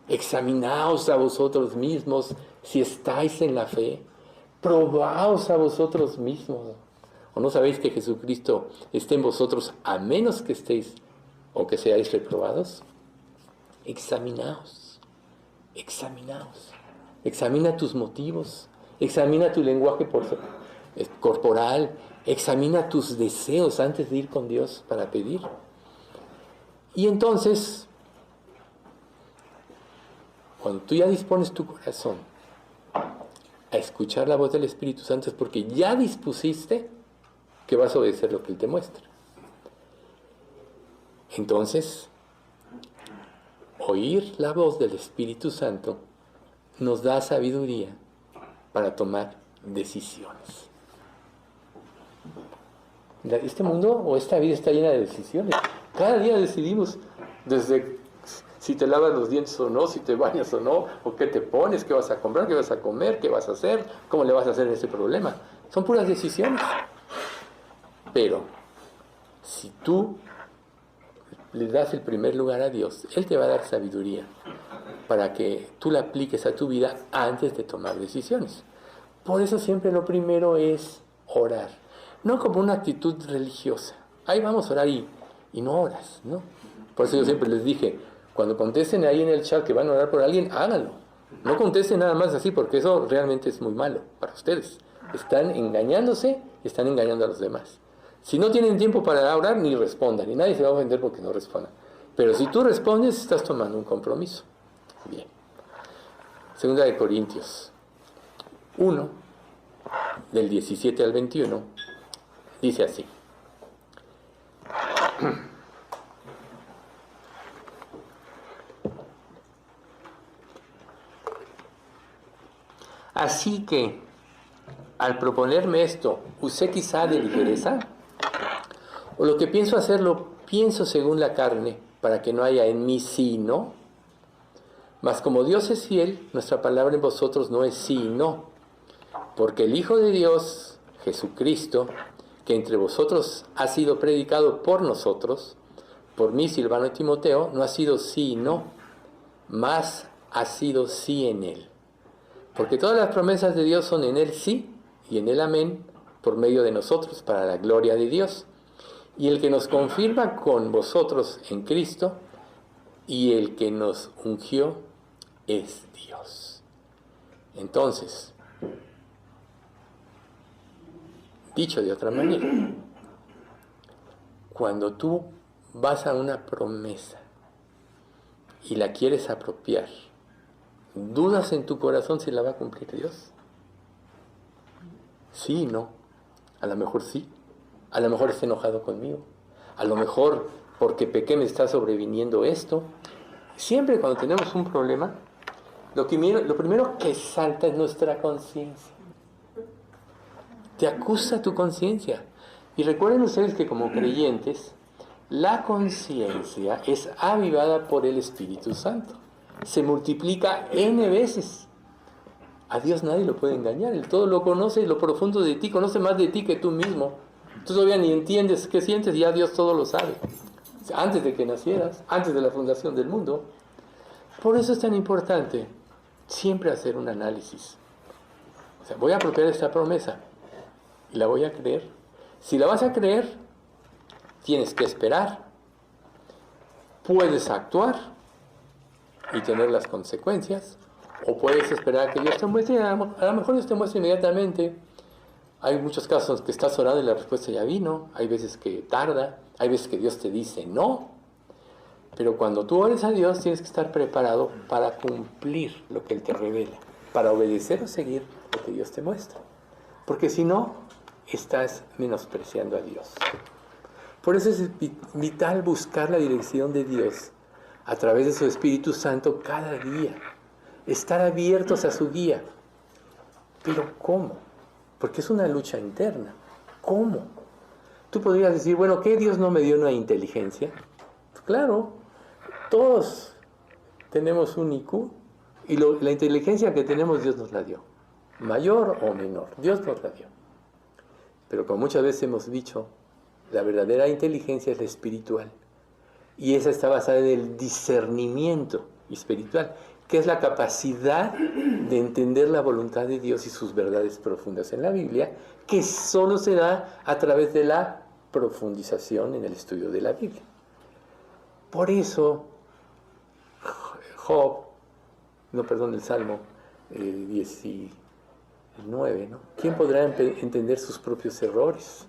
Examinaos a vosotros mismos si estáis en la fe. Probaos a vosotros mismos. ¿O no sabéis que Jesucristo esté en vosotros a menos que estéis o que seáis reprobados? Examinaos. Examina tus motivos, examina tu lenguaje corporal, examina tus deseos antes de ir con Dios para pedir. Y entonces, cuando tú ya dispones tu corazón a escuchar la voz del Espíritu Santo, es porque ya dispusiste que vas a obedecer lo que Él te muestra. Entonces, oír la voz del Espíritu Santo nos da sabiduría para tomar decisiones. Este mundo o esta vida está llena de decisiones. Cada día decidimos desde si te lavas los dientes o no, si te bañas o no, o qué te pones, qué vas a comprar, qué vas a comer, qué vas a hacer, cómo le vas a hacer ese problema. Son puras decisiones. Pero si tú le das el primer lugar a Dios, Él te va a dar sabiduría para que tú la apliques a tu vida antes de tomar decisiones. Por eso siempre lo primero es orar, no como una actitud religiosa. Ahí vamos a orar y no oras, ¿no? Por eso yo siempre les dije, cuando contesten ahí en el chat que van a orar por alguien, háganlo. No contesten nada más así, porque eso realmente es muy malo para ustedes. Están engañándose y están engañando a los demás. Si no tienen tiempo para orar, ni respondan, y nadie se va a ofender porque no respondan. Pero si tú respondes, estás tomando un compromiso. Bien. Segunda de Corintios 1, del 17 al 21, dice así. Así que, al proponerme esto, ¿usé quizá de ligereza? ¿O lo que pienso hacerlo, pienso según la carne, para que no haya en mí sí y no? Mas como Dios es fiel, nuestra palabra en vosotros no es sí y no. Porque el Hijo de Dios, Jesucristo, que entre vosotros ha sido predicado por nosotros, por mí, Silvano y Timoteo, no ha sido sí y no, mas ha sido sí en él. Porque todas las promesas de Dios son en él sí y en él amén, por medio de nosotros, para la gloria de Dios. Y el que nos confirma con vosotros en Cristo, y el que nos ungió es Dios. Entonces, dicho de otra manera, cuando tú vas a una promesa y la quieres apropiar, ¿dudas en tu corazón si la va a cumplir Dios? Sí y no. A lo mejor sí. A lo mejor está enojado conmigo. A lo mejor porque pequé me está sobreviniendo esto. Siempre cuando tenemos un problema, lo primero que salta es nuestra conciencia. Te acusa tu conciencia. Y recuerden ustedes que como creyentes, la conciencia es avivada por el Espíritu Santo. Se multiplica N veces. A Dios nadie lo puede engañar. Él todo lo conoce, lo profundo de ti, conoce más de ti que tú mismo. Tú todavía ni entiendes qué sientes, ya Dios todo lo sabe. Antes de que nacieras, antes de la fundación del mundo. Por eso es tan importante siempre hacer un análisis. O sea, voy a apropiar esta promesa y la voy a creer. Si la vas a creer, tienes que esperar. Puedes actuar y tener las consecuencias, o puedes esperar a que Dios te muestre. A lo mejor Dios te muestra inmediatamente. Hay muchos casos que estás orando y la respuesta ya vino. Hay veces que tarda. Hay veces que Dios te dice no. Pero cuando tú ores a Dios, tienes que estar preparado para cumplir lo que Él te revela, para obedecer o seguir lo que Dios te muestra. Porque si no, estás menospreciando a Dios. Por eso es vital buscar la dirección de Dios a través de su Espíritu Santo cada día. Estar abiertos a su guía. ¿Pero cómo? Porque es una lucha interna. ¿Cómo? Tú podrías decir, bueno, ¿qué Dios no me dio una inteligencia? Pues claro, todos tenemos un IQ y la inteligencia que tenemos Dios nos la dio. Mayor o menor, Dios nos la dio. Pero como muchas veces hemos dicho, la verdadera inteligencia es la espiritual. Y esa está basada en el discernimiento espiritual, que es la capacidad de entender la voluntad de Dios y sus verdades profundas en la Biblia, que solo se da a través de la profundización en el estudio de la Biblia. Por eso, el Salmo 19, ¿no? ¿Quién podrá entender sus propios errores?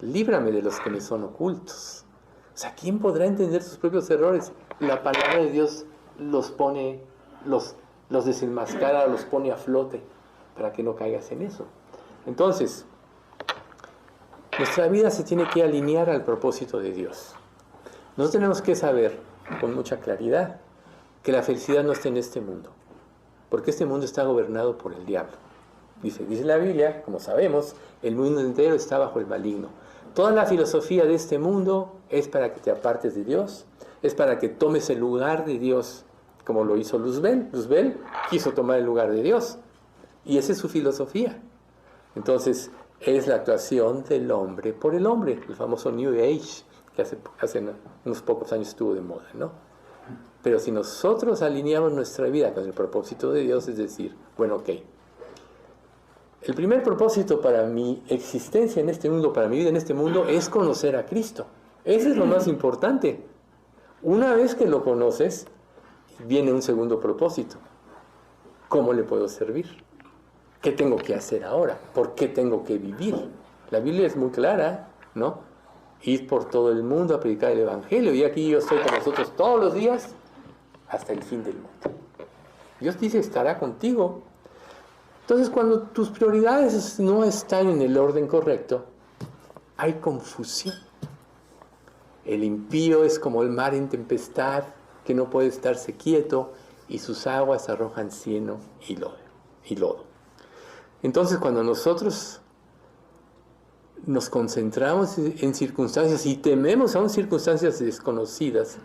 Líbrame de los que me son ocultos. O sea, ¿quién podrá entender sus propios errores? La palabra de Dios los pone, los desenmascara, los pone a flote, para que no caigas en eso. Entonces, nuestra vida se tiene que alinear al propósito de Dios. Nosotros tenemos que saber con mucha claridad que la felicidad no está en este mundo, porque este mundo está gobernado por el diablo. Dice la Biblia, como sabemos, el mundo entero está bajo el maligno. Toda la filosofía de este mundo es para que te apartes de Dios, es para que tomes el lugar de Dios, como lo hizo Luzbel. Luzbel quiso tomar el lugar de Dios, y esa es su filosofía. Entonces, es la actuación del hombre por el hombre, el famoso New Age, que hace unos pocos años estuvo de moda, ¿no? Pero si nosotros alineamos nuestra vida con el propósito de Dios, es decir, bueno, ok, el primer propósito para mi existencia en este mundo, para mi vida en este mundo, es conocer a Cristo. Ese es lo más importante. Una vez que lo conoces, viene un segundo propósito. ¿Cómo le puedo servir? ¿Qué tengo que hacer ahora? ¿Por qué tengo que vivir? La Biblia es muy clara, ¿no? Ir por todo el mundo a predicar el Evangelio. Y aquí yo estoy con vosotros todos los días hasta el fin del mundo. Dios dice, estará contigo. Entonces, cuando tus prioridades no están en el orden correcto, hay confusión. El impío es como el mar en tempestad, que no puede estarse quieto, y sus aguas arrojan cieno y lodo. Entonces, cuando nosotros nos concentramos en circunstancias y tememos aún circunstancias desconocidas,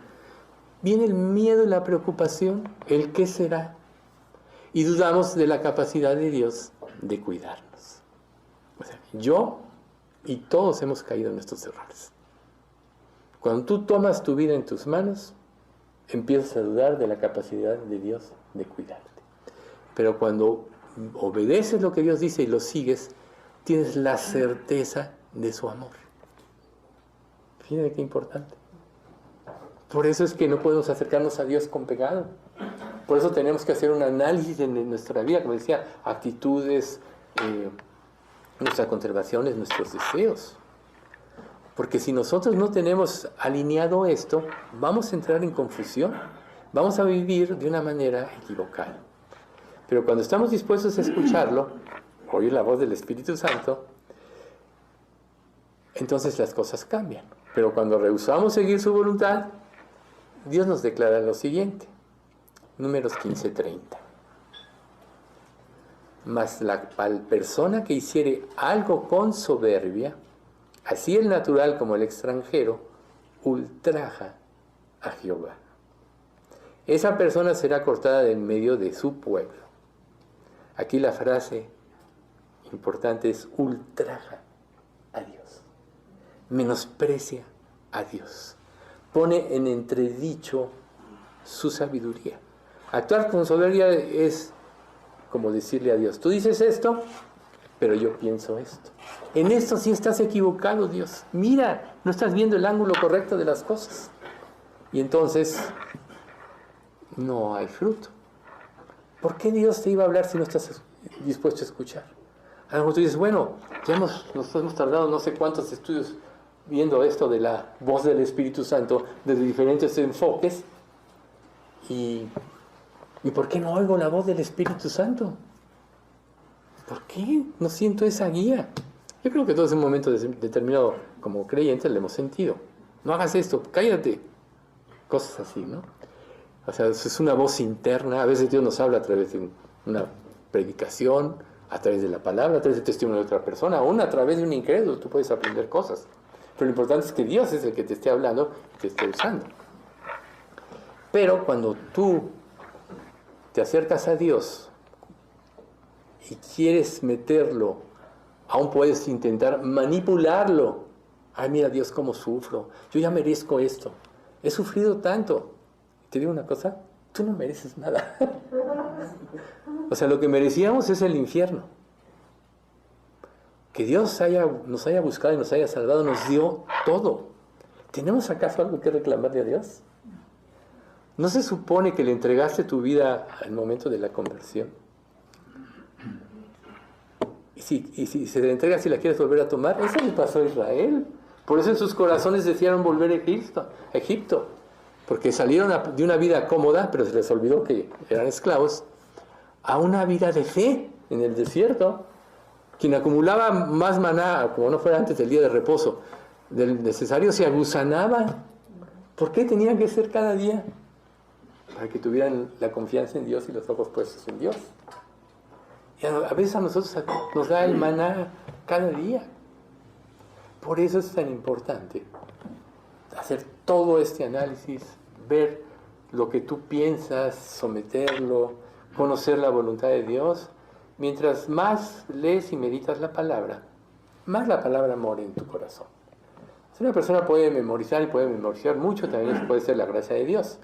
viene el miedo y la preocupación, el qué será, y dudamos de la capacidad de Dios de cuidarnos. O sea, yo y todos hemos caído en estos errores. Cuando tú tomas tu vida en tus manos, empiezas a dudar de la capacidad de Dios de cuidarte. Pero cuando obedeces lo que Dios dice y lo sigues, tienes la certeza de su amor. Fíjate qué importante. Por eso es que no podemos acercarnos a Dios con pecado. Por eso tenemos que hacer un análisis en nuestra vida, como decía, actitudes, nuestras conservaciones, nuestros deseos. Porque si nosotros no tenemos alineado esto, vamos a entrar en confusión, vamos a vivir de una manera equivocada. Pero cuando estamos dispuestos a escucharlo, oír la voz del Espíritu Santo, entonces las cosas cambian. Pero cuando rehusamos seguir su voluntad, Dios nos declara lo siguiente. Números 15:30. Mas la persona que hiciere algo con soberbia, así el natural como el extranjero, ultraja a Jehová. Esa persona será cortada de en medio de su pueblo. Aquí la frase importante es ultraja a Dios. Menosprecia a Dios. Pone en entredicho su sabiduría. Actuar con soberbia es como decirle a Dios, tú dices esto, pero yo pienso esto. En esto sí estás equivocado, Dios. Mira, no estás viendo el ángulo correcto de las cosas. Y entonces no hay fruto. ¿Por qué Dios te iba a hablar si no estás dispuesto a escuchar? A lo mejor tú dices, bueno, ya nos hemos tardado no sé cuántos estudios viendo esto de la voz del Espíritu Santo desde diferentes enfoques. ¿Y por qué no oigo la voz del Espíritu Santo? ¿Por qué no siento esa guía? Yo creo que todos en un momento determinado, como creyentes, le hemos sentido. No hagas esto, cállate. Cosas así, ¿no? O sea, es una voz interna. A veces Dios nos habla a través de una predicación, a través de la palabra, a través del testimonio de otra persona, aún a través de un incrédulo. Tú puedes aprender cosas. Pero lo importante es que Dios es el que te esté hablando y te esté usando. Pero cuando tú te acercas a Dios y quieres meterlo, aún puedes intentar manipularlo. Ay, mira Dios cómo sufro, yo ya merezco esto, he sufrido tanto. Te digo una cosa, tú no mereces nada. O sea, lo que merecíamos es el infierno. Que Dios nos haya buscado y nos haya salvado, nos dio todo. ¿Tenemos acaso algo que reclamarle a Dios? ¿No se supone que le entregaste tu vida al momento de la conversión? Y si se le entrega, si la quieres volver a tomar, eso le pasó a Israel. Por eso en sus corazones desearon volver a Egipto. Porque salieron de una vida cómoda, pero se les olvidó que eran esclavos, a una vida de fe en el desierto. Quien acumulaba más maná, como no fuera antes del día de reposo, del necesario, se agusanaba. ¿Por qué tenían que ser cada día? Para que tuvieran la confianza en Dios y los ojos puestos en Dios. Y a veces a nosotros nos da el maná cada día. Por eso es tan importante hacer todo este análisis, ver lo que tú piensas, someterlo, conocer la voluntad de Dios. Mientras más lees y meditas la palabra, más la palabra mora en tu corazón. Si una persona puede memorizar y puede memorizar mucho, también puede ser la gracia de Dios.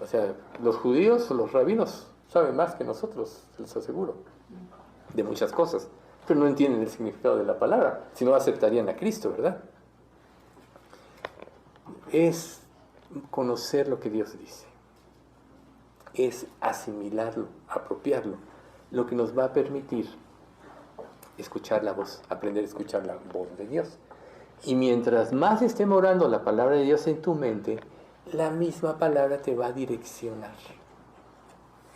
O sea, los judíos o los rabinos saben más que nosotros, se los aseguro, de muchas cosas, pero no entienden el significado de la palabra, si no aceptarían a Cristo, ¿verdad? Es conocer lo que Dios dice, es asimilarlo, apropiarlo, lo que nos va a permitir escuchar la voz, aprender a escuchar la voz de Dios. Y mientras más esté morando la palabra de Dios en tu mente, la misma palabra te va a direccionar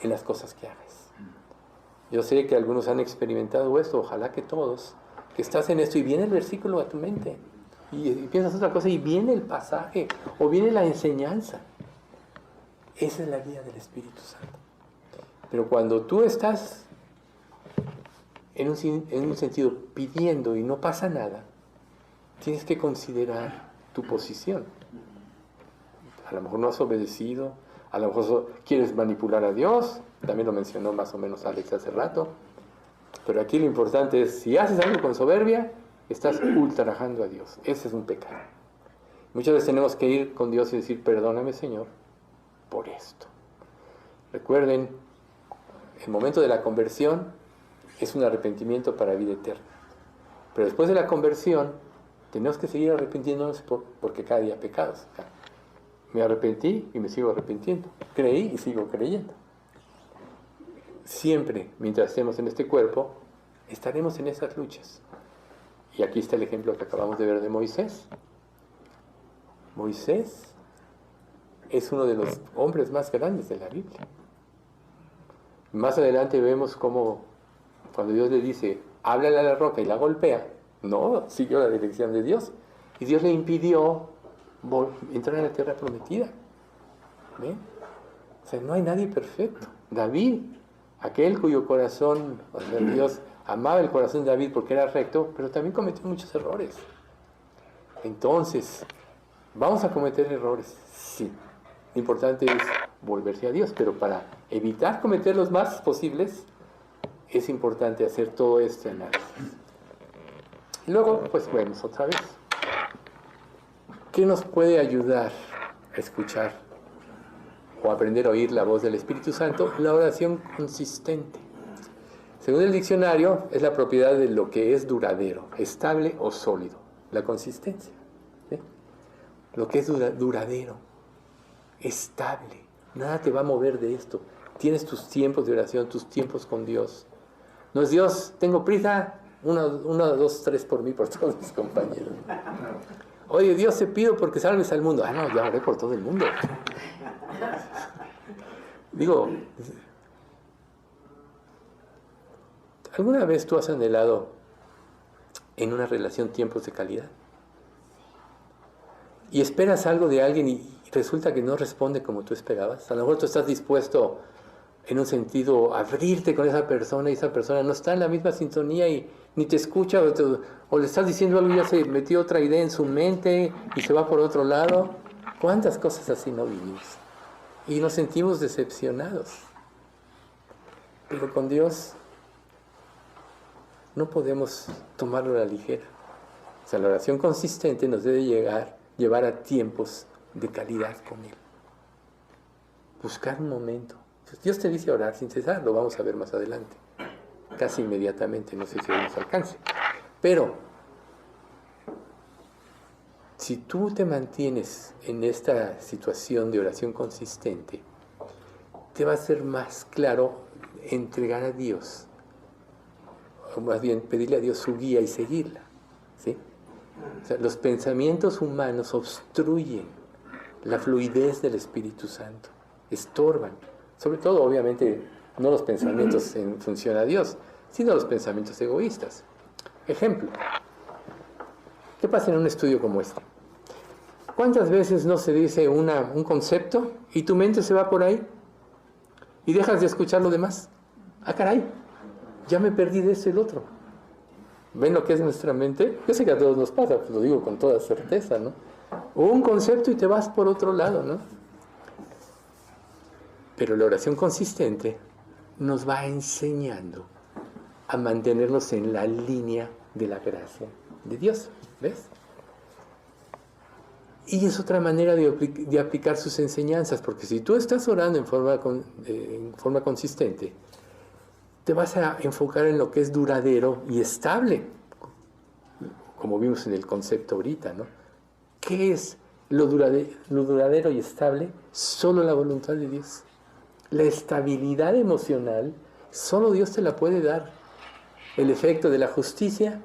en las cosas que hagas. Yo sé que algunos han experimentado esto, ojalá que todos, que estás en esto y viene el versículo a tu mente y piensas otra cosa y viene el pasaje o viene la enseñanza. Esa es la guía del Espíritu Santo. Pero cuando tú estás en un sentido pidiendo y no pasa nada, tienes que considerar tu posición. A lo mejor no has obedecido, a lo mejor quieres manipular a Dios, también lo mencionó más o menos Alex hace rato, pero aquí lo importante es, si haces algo con soberbia, estás ultrajando a Dios. Ese es un pecado. Muchas veces tenemos que ir con Dios y decir, perdóname Señor, por esto. Recuerden, el momento de la conversión es un arrepentimiento para vida eterna. Pero después de la conversión, tenemos que seguir arrepintiéndonos porque cada día pecados. Me arrepentí y me sigo arrepintiendo. Creí y sigo creyendo. Siempre, mientras estemos en este cuerpo, estaremos en esas luchas. Y aquí está el ejemplo que acabamos de ver de Moisés. Moisés es uno de los hombres más grandes de la Biblia. Más adelante vemos cómo cuando Dios le dice, háblale a la roca y la golpea, no, siguió la dirección de Dios. Y Dios le impidió entrar en la tierra prometida. ¿Ven? O sea, no hay nadie perfecto. David, aquel cuyo corazón, o sea, Dios amaba el corazón de David porque era recto, pero también cometió muchos errores. Entonces, ¿vamos a cometer errores? Sí. Lo importante es volverse a Dios, pero para evitar cometer los más posibles, es importante hacer todo este análisis. Y luego, pues vemos otra vez. ¿Qué nos puede ayudar a escuchar o aprender a oír la voz del Espíritu Santo? La oración consistente. Según el diccionario, es la propiedad de lo que es duradero, estable o sólido. La consistencia. ¿Sí? Lo que es duradero, estable. Nada te va a mover de esto. Tienes tus tiempos de oración, tus tiempos con Dios. No es Dios, tengo prisa, 1, 2, 3 por mí, por todos mis compañeros. Oye, Dios, te pido porque salves al mundo. Ah, no, ya oré por todo el mundo. Digo, ¿alguna vez tú has anhelado en una relación tiempos de calidad? Y esperas algo de alguien y resulta que no responde como tú esperabas. A lo mejor tú estás dispuesto en un sentido a abrirte con esa persona y esa persona no está en la misma sintonía y ni te escucha o le estás diciendo algo y ya se metió otra idea en su mente y se va por otro lado. ¿Cuántas cosas así no vivimos? Y nos sentimos decepcionados. Pero con Dios no podemos tomarlo a la ligera. O sea, la oración consistente nos debe llevar a tiempos de calidad con Él. Buscar un momento. Dios te dice orar sin cesar, lo vamos a ver más adelante. Casi inmediatamente, no sé si hoy nos alcance. Pero, si tú te mantienes en esta situación de oración consistente, te va a ser más claro entregar a Dios, o más bien pedirle a Dios su guía y seguirla. ¿Sí? O sea, los pensamientos humanos obstruyen la fluidez del Espíritu Santo, estorban. Sobre todo, obviamente, no los pensamientos en función a Dios, sino los pensamientos egoístas. Ejemplo, ¿qué pasa en un estudio como este? ¿Cuántas veces no se dice un concepto y tu mente se va por ahí y dejas de escuchar lo demás? Ah, caray, ya me perdí de eso y el otro. ¿Ven lo que es nuestra mente? Yo sé que a todos nos pasa, pues lo digo con toda certeza, ¿no? Un concepto y te vas por otro lado, ¿no? Pero la oración consistente nos va enseñando a mantenernos en la línea de la gracia de Dios, ¿ves? Y es otra manera de aplicar sus enseñanzas, porque si tú estás orando en forma consistente, te vas a enfocar en lo que es duradero y estable, como vimos en el concepto ahorita, ¿no? ¿Qué es lo duradero y estable? Solo la voluntad de Dios. La estabilidad emocional, solo Dios te la puede dar. El efecto de la justicia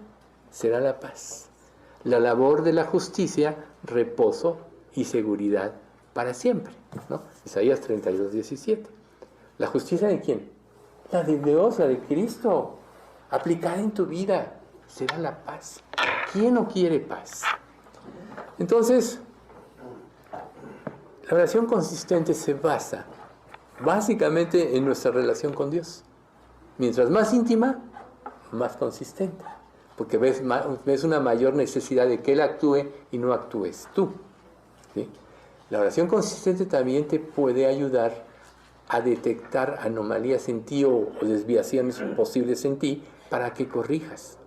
será la paz. La labor de la justicia, reposo y seguridad para siempre, ¿no? Isaías 32:17. ¿La justicia de quién? La de Dios, la de Cristo, aplicada en tu vida, será la paz. ¿Quién no quiere paz? Entonces, la oración consistente se basa básicamente en nuestra relación con Dios. Mientras más íntima, más consistente. Porque ves una mayor necesidad de que Él actúe y no actúes tú. ¿Sí? La oración consistente también te puede ayudar a detectar anomalías en ti o desviaciones posibles en ti para que corrijas.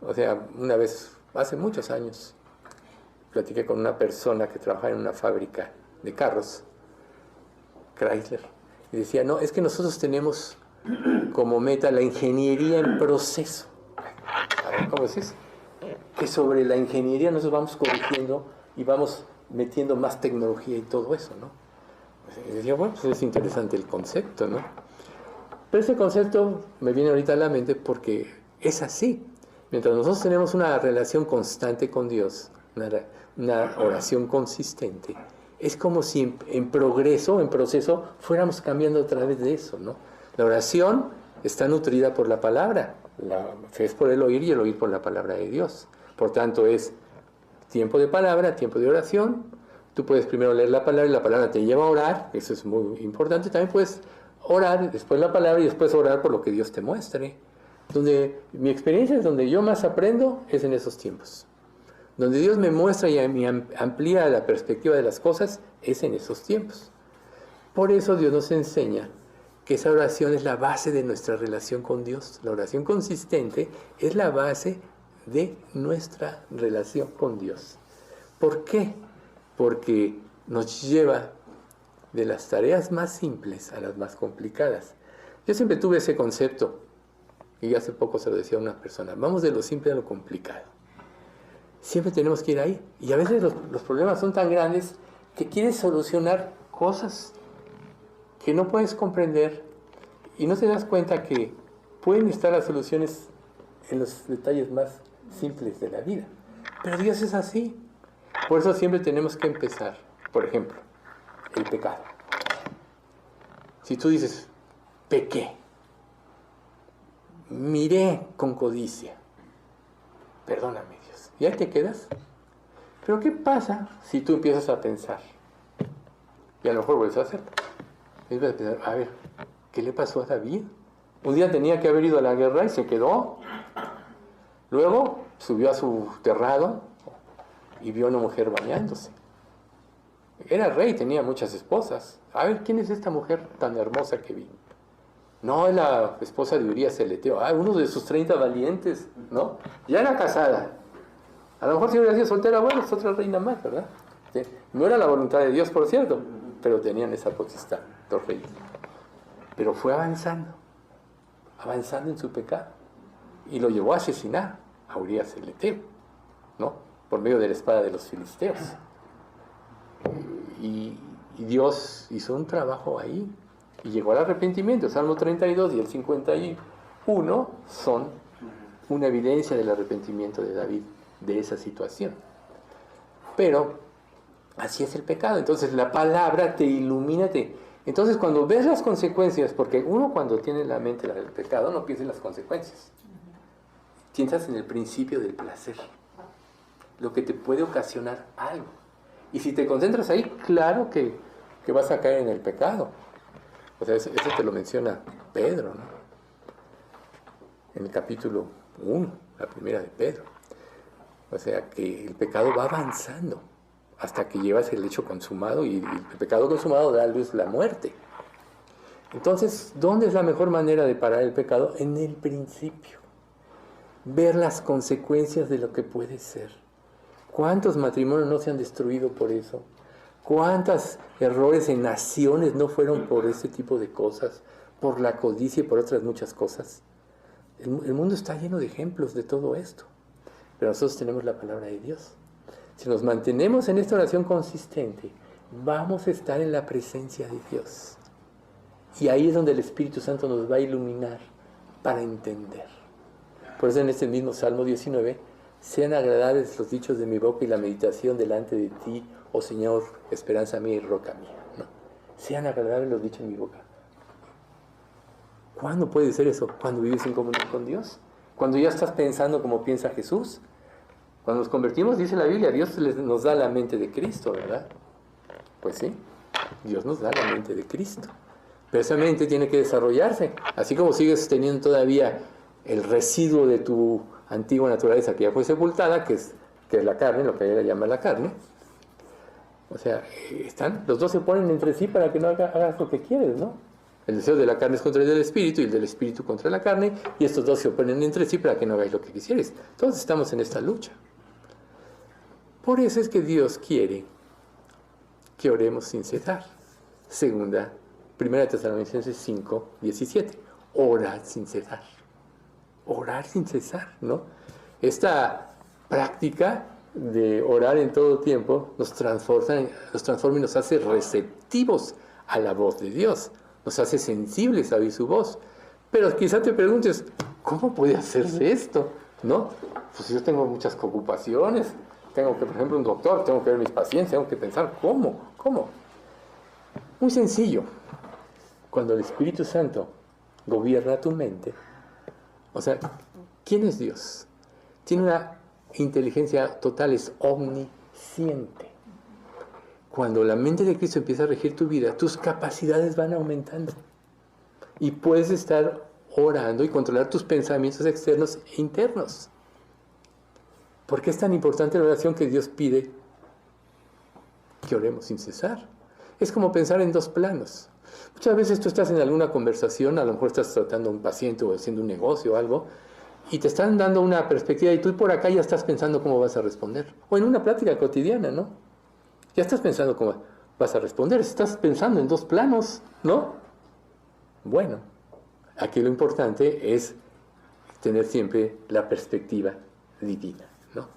O sea, una vez, hace muchos años, platiqué con una persona que trabajaba en una fábrica de carros, Chrysler, y decía, no, es que nosotros tenemos como meta la ingeniería en proceso. A ver, ¿cómo es eso? Que sobre la ingeniería nosotros vamos corrigiendo y vamos metiendo más tecnología y todo eso, ¿no? Y decía, bueno, pues es interesante el concepto, ¿no? Pero ese concepto me viene ahorita a la mente porque es así. Mientras nosotros tenemos una relación constante con Dios, una oración consistente, es como si en progreso, en proceso, fuéramos cambiando a través de eso, ¿no? La oración está nutrida por la palabra. La fe es por el oír y el oír por la palabra de Dios. Por tanto, es tiempo de palabra, tiempo de oración. Tú puedes primero leer la palabra y la palabra te lleva a orar. Eso es muy importante. También puedes orar, después la palabra y después orar por lo que Dios te muestre. Donde mi experiencia es donde yo más aprendo es en esos tiempos. Donde Dios me muestra y me amplía la perspectiva de las cosas es en esos tiempos. Por eso Dios nos enseña que esa oración es la base de nuestra relación con Dios. La oración consistente es la base de nuestra relación con Dios. ¿Por qué? Porque nos lleva de las tareas más simples a las más complicadas. Yo siempre tuve ese concepto, y hace poco se lo decía a una persona, vamos de lo simple a lo complicado. Siempre tenemos que ir ahí. Y a veces los problemas son tan grandes que quieres solucionar cosas que no puedes comprender y no te das cuenta que pueden estar las soluciones en los detalles más simples de la vida. Pero Dios es así. Por eso siempre tenemos que empezar. Por ejemplo, el pecado. Si tú dices, pequé, miré con codicia, perdóname Dios, y ahí te quedas. Pero ¿qué pasa si tú empiezas a pensar? Y a lo mejor vuelves a hacerlo. Empiezas a pensar, a ver, ¿qué le pasó a David? Un día tenía que haber ido a la guerra y se quedó. Luego subió a su terrado y vio a una mujer bañándose. Era rey, tenía muchas esposas. A ver, ¿quién es esta mujer tan hermosa que vi? No, es la esposa de Urías el Eteo. Uno de sus 30 valientes, ¿no? Ya era casada. A lo mejor si hubiera sido soltera, bueno, es otra reina más, ¿verdad? ¿Sí? No era la voluntad de Dios, por cierto, pero tenían esa potestad, los reyes. Pero fue avanzando en su pecado. Y lo llevó a asesinar a Urías el Eteo, ¿no? Por medio de la espada de los filisteos. Y Dios hizo un trabajo ahí y llegó al arrepentimiento. El Salmo 32 y el 51 son una evidencia del arrepentimiento de David de esa situación. Pero así es el pecado. Entonces la palabra te ilumina. Entonces cuando ves las consecuencias, porque uno cuando tiene en la mente el pecado no piensa en las consecuencias. Piensas en el principio del placer, lo que te puede ocasionar algo. Y si te concentras ahí, claro que vas a caer en el pecado. O sea, eso te lo menciona Pedro, ¿no? En el capítulo 1, la primera de Pedro. O sea, que el pecado va avanzando hasta que llevas el hecho consumado y el pecado consumado da a luz la muerte. Entonces, ¿dónde es la mejor manera de parar el pecado? En el principio. Ver las consecuencias de lo que puede ser. ¿Cuántos matrimonios no se han destruido por eso? ¿Cuántos errores en naciones no fueron por ese tipo de cosas? Por la codicia y por otras muchas cosas. El mundo está lleno de ejemplos de todo esto. Pero nosotros tenemos la palabra de Dios. Si nos mantenemos en esta oración consistente, vamos a estar en la presencia de Dios. Y ahí es donde el Espíritu Santo nos va a iluminar para entender. Por eso en este mismo Salmo 19, sean agradables los dichos de mi boca y la meditación delante de ti, oh Señor, esperanza mía y roca mía. ¿No? Sean agradables los dichos de mi boca. ¿Cuándo puede ser eso? Cuando vives en comunión con Dios. Cuando ya estás pensando como piensa Jesús. Cuando nos convertimos, dice la Biblia, Dios nos da la mente de Cristo, ¿verdad? Pues sí, Dios nos da la mente de Cristo. Pero esa mente tiene que desarrollarse. Así como sigues teniendo todavía el residuo de tu antigua naturaleza que ya fue sepultada, que es la carne, lo que ella llama la carne. O sea, los dos se ponen entre sí para que no hagas lo que quieres, ¿no? El deseo de la carne es contra el del espíritu y el del espíritu contra la carne, y estos dos se oponen entre sí para que no hagáis lo que quisieres. Todos estamos en esta lucha. Por eso es que Dios quiere que oremos sin cesar. Primera Tesalonicenses 5, 17. Orad sin cesar. Orar sin cesar, ¿no? Esta práctica de orar en todo tiempo nos transforma y nos hace receptivos a la voz de Dios. Nos hace sensibles a oír su voz. Pero quizá te preguntes, ¿cómo puede hacerse esto? ¿No? Pues yo tengo muchas ocupaciones. Tengo que, por ejemplo, un doctor, tengo que ver mis pacientes, tengo que pensar, ¿cómo? Muy sencillo. Cuando el Espíritu Santo gobierna tu mente, o sea, ¿quién es Dios? Tiene una inteligencia total, es omnisciente. Cuando la mente de Cristo empieza a regir tu vida, tus capacidades van aumentando. Y puedes estar orando y controlar tus pensamientos externos e internos. ¿Por qué es tan importante la oración que Dios pide que oremos sin cesar? Es como pensar en dos planos. Muchas veces tú estás en alguna conversación, a lo mejor estás tratando a un paciente o haciendo un negocio o algo, y te están dando una perspectiva y tú por acá ya estás pensando cómo vas a responder. O en una plática cotidiana, ¿no? Ya estás pensando cómo vas a responder, estás pensando en dos planos, ¿no? Bueno, aquí lo importante es tener siempre la perspectiva divina, ¿no?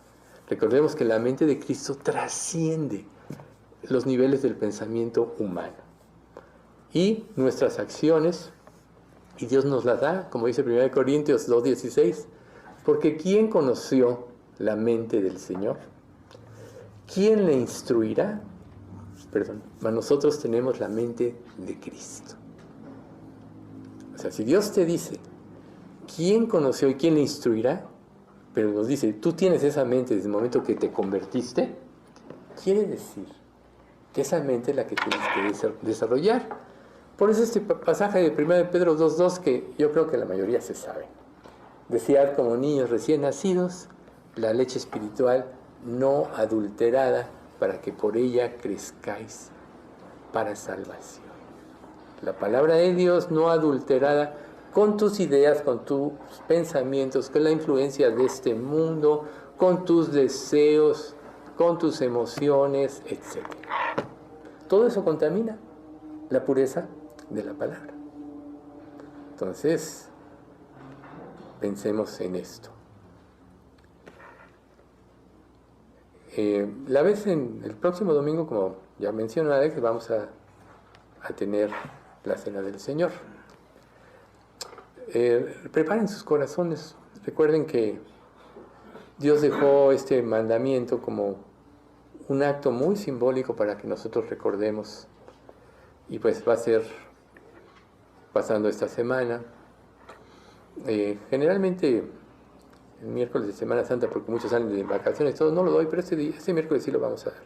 Recordemos que la mente de Cristo trasciende los niveles del pensamiento humano. Y nuestras acciones, y Dios nos las da, como dice 1 Corintios 2:16, porque ¿quién conoció la mente del Señor? ¿Quién le instruirá? Nosotros tenemos la mente de Cristo. O sea, si Dios te dice, ¿quién conoció y quién le instruirá? Pero nos dice, tú tienes esa mente desde el momento que te convertiste, quiere decir que esa mente es la que tienes que desarrollar. Por eso este pasaje de 1 Pedro 2:2 que yo creo que la mayoría se sabe. Desead como niños recién nacidos la leche espiritual no adulterada para que por ella crezcáis para salvación. La palabra de Dios no adulterada con tus ideas, con tus pensamientos, con la influencia de este mundo, con tus deseos, con tus emociones, etc. Todo eso contamina la pureza de la palabra. Entonces, pensemos en esto. La vez en el próximo domingo, como ya mencionó Alex, vamos a tener la Cena del Señor. Preparen sus corazones. Recuerden que Dios dejó este mandamiento como un acto muy simbólico para que nosotros recordemos. Y pues va a ser pasando esta semana. Generalmente el miércoles de Semana Santa, porque muchos salen de vacaciones, todo no lo doy, pero este miércoles sí lo vamos a dar.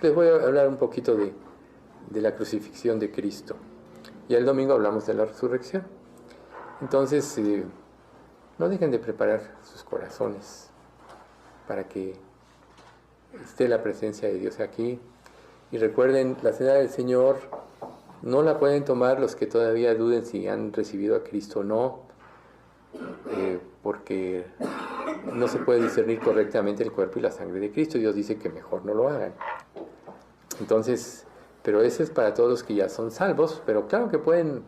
Les voy a hablar un poquito de la crucifixión de Cristo. Y el domingo hablamos de la resurrección. Entonces, no dejen de preparar sus corazones para que esté la presencia de Dios aquí. Y recuerden, la Cena del Señor no la pueden tomar los que todavía duden si han recibido a Cristo o no, porque no se puede discernir correctamente el cuerpo y la sangre de Cristo. Dios dice que mejor no lo hagan. Entonces, pero eso es para todos los que ya son salvos, pero claro que pueden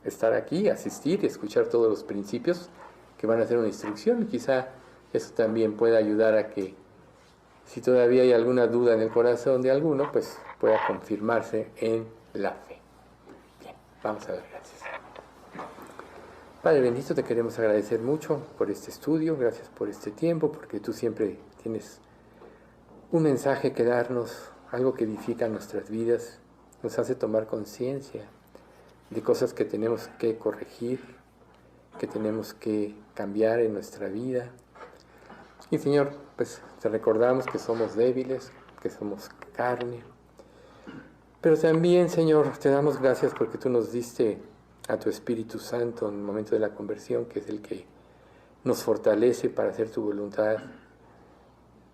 estar aquí, asistir y escuchar todos los principios que van a hacer una instrucción. Quizá eso también pueda ayudar a que, si todavía hay alguna duda en el corazón de alguno, pues pueda confirmarse en la fe. Bien, vamos a dar gracias. Padre bendito, te queremos agradecer mucho por este estudio, gracias por este tiempo, porque tú siempre tienes un mensaje que darnos, algo que edifica nuestras vidas, nos hace tomar conciencia de cosas que tenemos que corregir, que tenemos que cambiar en nuestra vida. Y Señor, pues te recordamos que somos débiles, que somos carne. Pero también, Señor, te damos gracias porque tú nos diste a tu Espíritu Santo en el momento de la conversión, que es el que nos fortalece para hacer tu voluntad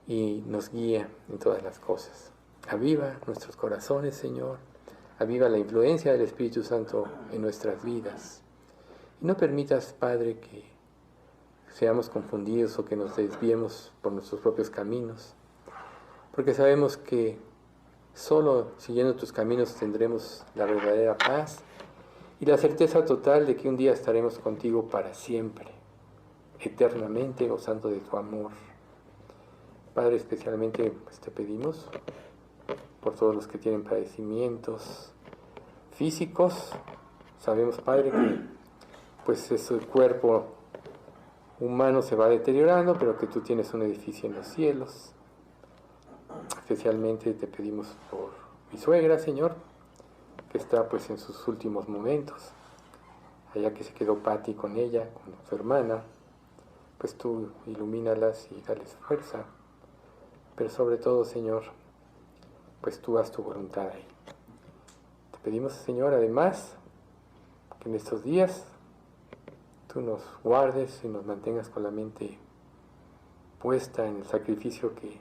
y nos guía en todas las cosas. Aviva nuestros corazones, Señor. Aviva la influencia del Espíritu Santo en nuestras vidas. Y no permitas, Padre, que seamos confundidos o que nos desviemos por nuestros propios caminos, porque sabemos que solo siguiendo tus caminos tendremos la verdadera paz y la certeza total de que un día estaremos contigo para siempre, eternamente gozando de tu amor. Padre, especialmente pues, te pedimos por todos los que tienen padecimientos físicos. Sabemos, Padre, que pues ese cuerpo humano se va deteriorando, pero que tú tienes un edificio en los cielos. Especialmente te pedimos por mi suegra, Señor, que está pues en sus últimos momentos, allá que se quedó Patti con ella, con su hermana, pues tú ilumínalas y dales fuerza, pero sobre todo, Señor, pues tú haz tu voluntad ahí. Te pedimos, Señor, además, que en estos días tú nos guardes y nos mantengas con la mente puesta en el sacrificio que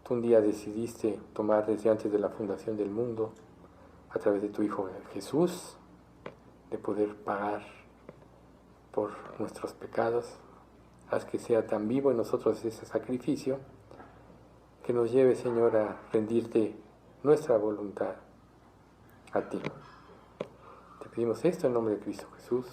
tú un día decidiste tomar desde antes de la fundación del mundo, a través de tu Hijo Jesús, de poder pagar por nuestros pecados. Haz que sea tan vivo en nosotros ese sacrificio, que nos lleve, Señor, a rendirte nuestra voluntad a ti. Te pedimos esto en nombre de Cristo Jesús.